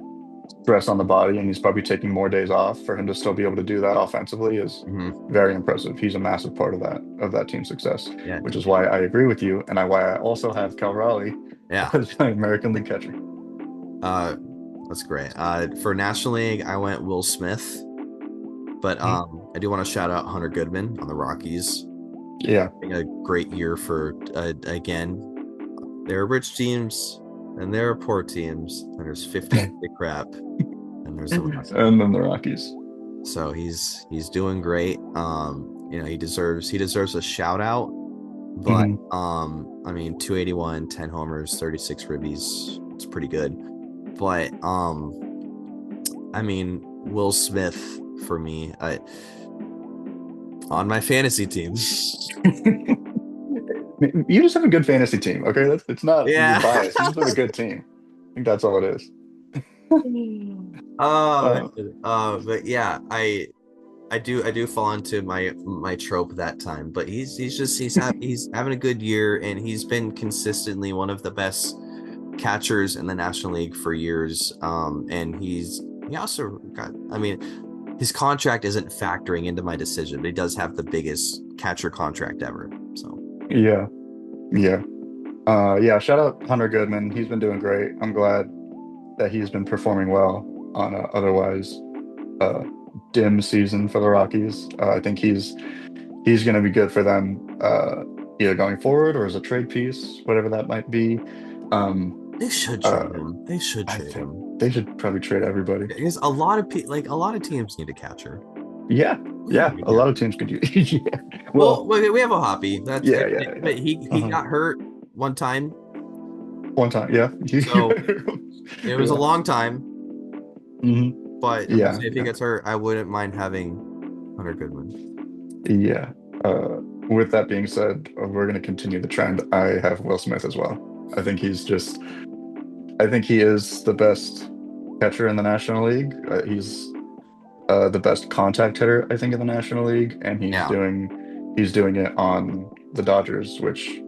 stress on the body and he's probably taking more days off for him to still be able to do that offensively is Mhm. very impressive. He's a massive part of that team's success, Yeah, which is why I agree with you and why I also have Cal Raleigh yeah. as my American League catcher. Uh, that's great. For National League, I went Will Smith, but Mhm. I do want to shout out Hunter Goodman on the Rockies. Yeah. Having a great year for again. there are rich teams and there are poor teams, and there's 50 crap, and there's the Rockies. And then the Rockies. So he's doing great. He deserves a shout out. But I mean, 281, 10 homers, 36 ribbies. It's pretty good. But I mean, Will Smith for me, on my fantasy team. You just have a good fantasy team, okay? It's not Yeah. biased. You just have a good team. I think that's all it is. But yeah, I do fall into my trope that time, but he's having a good year, and he's been consistently one of the best catchers in the National League for years. And he also got, I mean, his contract isn't factoring into my decision, but he does have the biggest catcher contract ever. So yeah. Shout out Hunter Goodman. He's been doing great. I'm glad that he's been performing well on a otherwise dim season for the Rockies. I think he's going to be good for them, either going forward or as a trade piece, whatever that might be. They should trade him. They should trade him. They should probably trade everybody. Because a lot of teams need a catcher. Yeah, a lot of teams could use. Yeah. Well, we have a Hoppy. But he Uh-huh. got hurt one time. Yeah. So it was a long time. Mm-hmm. But if he gets hurt, I wouldn't mind having Hunter Goodman. Yeah. With that being said, we're going to continue the trend. I have Will Smith as well. I think he is the best catcher in the National League. He's the best contact hitter, I think, in the National League, and he's doing it on the Dodgers, which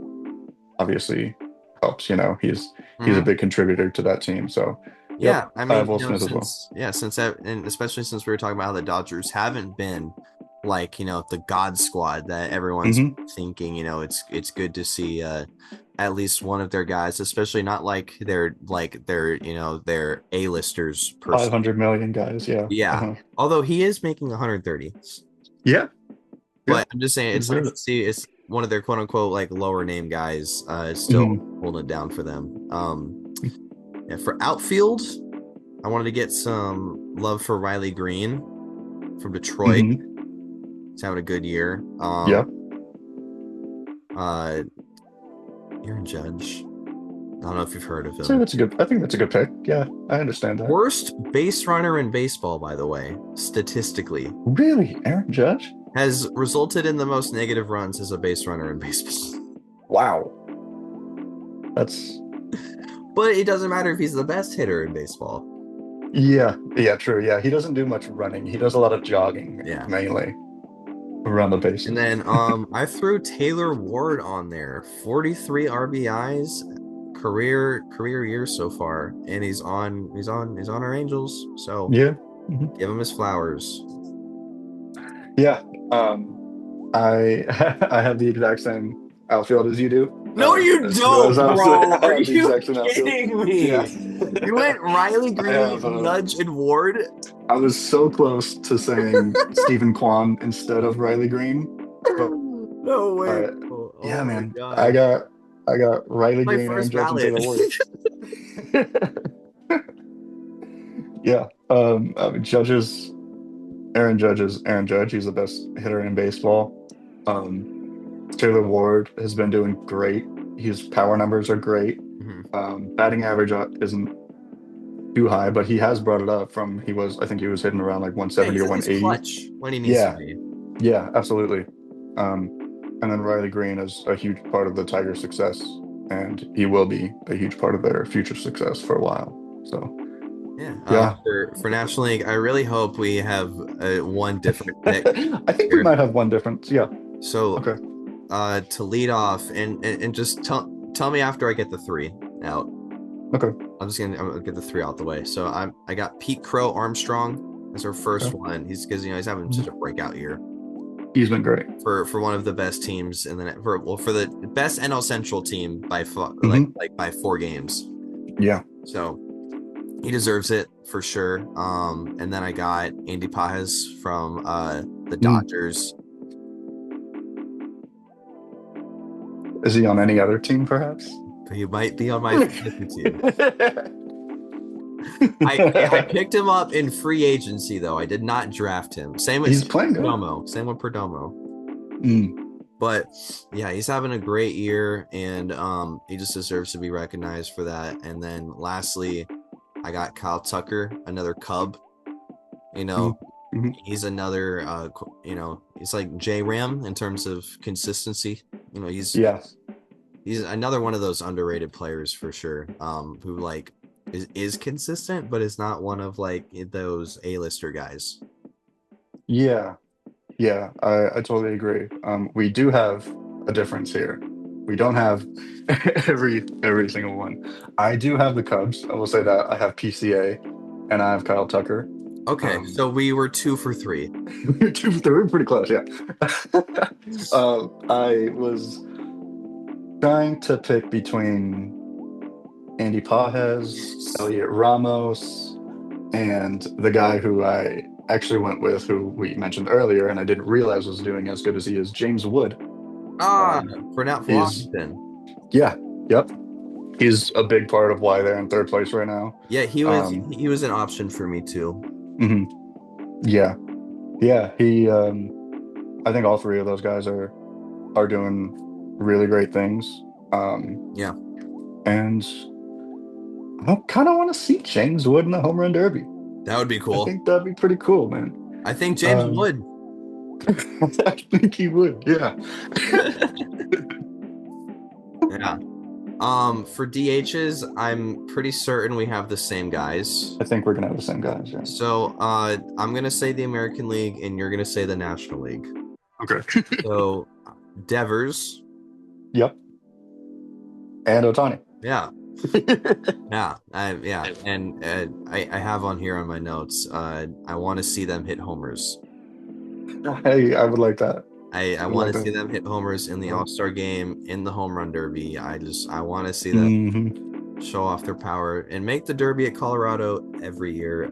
obviously helps. He's a big contributor to that team. So yeah, I mean, Will Smith as well. Yeah, and especially since we were talking about how the Dodgers haven't been like the God Squad that everyone's thinking. It's good to see at least one of their guys, especially not like they're their A-listers. 500 million guys, yeah. Yeah. Although he is making 130. Yeah. But I'm just saying, it's nice to see it's one of their quote unquote like lower name guys still holding it down for them. And for outfield, I wanted to get some love for Riley Green from Detroit. He's having a good year. Aaron Judge. I don't know if you've heard of him. So I think that's a good pick. Yeah, I understand that. Worst base runner in baseball, by the way, statistically. Really? Aaron Judge? Has resulted in the most negative runs as a base runner in baseball. Wow. But it doesn't matter if he's the best hitter in baseball. Yeah, true. Yeah, he doesn't do much running. He does a lot of jogging, mainly around the bases. And then I threw Taylor Ward on there. 43 RBIs, career year so far, and he's on our Angels. So yeah, give him his flowers. Yeah, I have the exact same outfield as you do. No, you don't, bro. Are you kidding me? Yeah. You went Riley Green, Judge, and Ward. I was so close to saying Stephen Kwan instead of Riley Green. But, no way. Yeah, man. God. I got Riley my Green first and Judge Ward. Yeah. Aaron Judge. He's the best hitter in baseball. Taylor Ward has been doing great. His power numbers are great. Batting average isn't too high, but he has brought it up from I think he was hitting around like 170 or 180. Clutch when he needs to be. Yeah, absolutely. And then Riley Green is a huge part of the Tigers' success, and he will be a huge part of their future success for a while. So for National League, I really hope we have one different pick. I think we might have one difference. Yeah. So to lead off and just tell me after I get the 3 out. Okay. I'm gonna get the 3 out the way. So I got Pete Crow Armstrong as our first one. He's because he's having such a breakout year. He's been great for one of the best teams in the for the best NL Central team by by 4 games. Yeah. So he deserves it for sure. And then I got Andy Pages from the Dodgers. Is he on any other team, perhaps? He might be on my fantasy team. I picked him up in free agency though. I did not draft him. He's playing good. Perdomo. Same with Perdomo. Mm. But yeah, he's having a great year, and he just deserves to be recognized for that. And then lastly, I got Kyle Tucker, another Cub. You know, Mm-hmm. he's another he's like J Ram in terms of consistency. You know, he's another one of those underrated players for sure. Who like is consistent, but is not one of like those A-lister guys. Yeah. Yeah, I totally agree. We do have a difference here. We don't have every single one. I do have the Cubs. I will say that I have PCA and I have Kyle Tucker. Okay, so we were 2 for 3. 2 for 3, we're pretty close, yeah. I was trying to pick between Andy Pages, Elliot Ramos, and the guy who I actually went with, who we mentioned earlier, and I didn't realize was doing as good as he is, James Wood. For Washington. Yeah, yep. He's a big part of why they're in third place right now. Yeah, he was an option for me too. Mm-hmm. Yeah. He I think all three of those guys are doing really great things. Yeah. And I kind of want to see James Wood in the home run derby. That would be cool. I think that'd be pretty cool, man. I think James would. I think he would, yeah. Yeah. For DHs, I'm pretty certain we have the same guys. I think we're gonna have the same guys, yeah. So I'm gonna say the American League and you're gonna say the National League. Okay. So Devers. Yep. And Ohtani. Yeah. And I have on here on my notes. I want to see them hit homers. Hey, I would like that. I want to see them hit homers in the All-Star game, in the home run derby. I want to see them show off their power and make the derby at Colorado every year.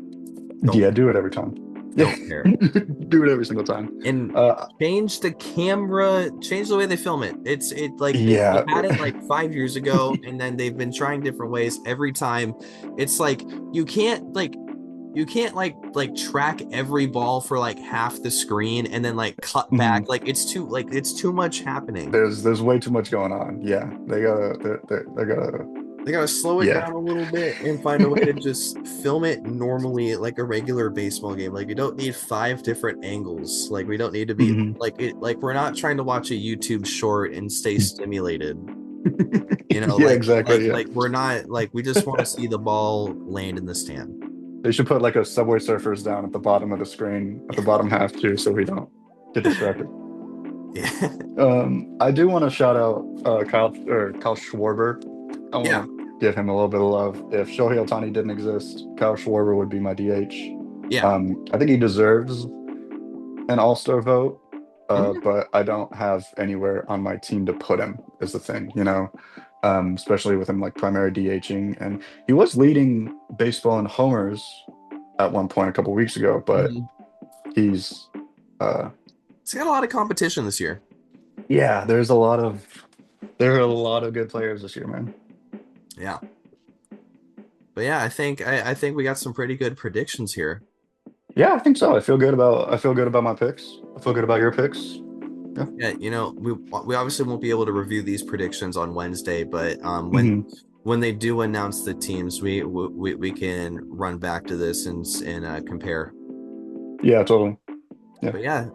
Do it every time. Don't care. Do it every single time. And change the camera, change the way they film it. They had it like 5 years ago, and then they've been trying different ways every time. It's like you can't track every ball for like half the screen and then like cut back. Like it's too much happening. There's way too much going on. Yeah, they gotta slow it down a little bit and find a way to just film it normally like a regular baseball game. Like you don't need 5 different angles. Like we don't need to be we're not trying to watch a YouTube short and stay stimulated. You know, exactly. Like we're not like we just want to see the ball land in the stand. They should put like a Subway Surfers down at the bottom of the screen, at the bottom half too, so we don't get distracted. Yeah. I do want to shout out Kyle Schwarber. I want to give him a little bit of love. If Shohei Ohtani didn't exist, Kyle Schwarber would be my DH. Yeah. I think he deserves an All-Star vote, but I don't have anywhere on my team to put him, is the thing, you know? Especially with him like primary DHing, and he was leading baseball in homers at one point a couple weeks ago, but he's got a lot of competition this year. Yeah, there are a lot of good players this year, man. Yeah. But yeah, I think we got some pretty good predictions here. Yeah, I think so. I feel good about my picks. I feel good about your picks. Yeah, you know, we obviously won't be able to review these predictions on Wednesday, but when they do announce the teams, we can run back to this and compare. Yeah, totally. Yeah. But yeah,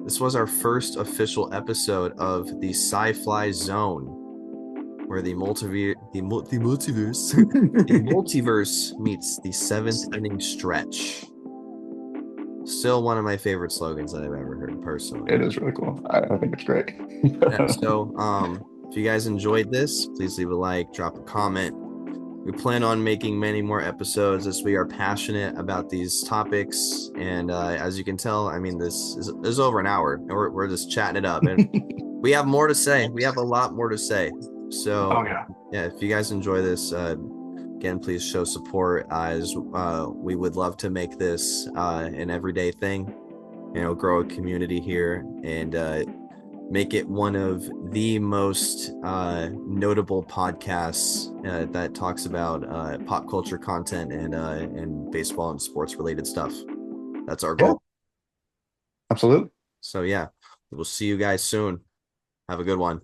this was our first official episode of the Sci-Fly Zone, where the multiverse meets the 7th inning stretch. Still one of my favorite slogans that I've ever heard personally. It is really cool. I think it's great. So if you guys enjoyed this, please leave a like, drop a comment. We plan on making many more episodes as we are passionate about these topics. And as you can tell, I mean, this is over an hour and we're just chatting it up, and we have more to say. We have a lot more to say. So if you guys enjoy this, again, please show support, as we would love to make this an everyday thing, you know, grow a community here, and make it one of the most notable podcasts that talks about pop culture content and baseball and sports related stuff. That's our Yeah, goal. absolutely. So yeah, we'll see you guys soon. Have a good one.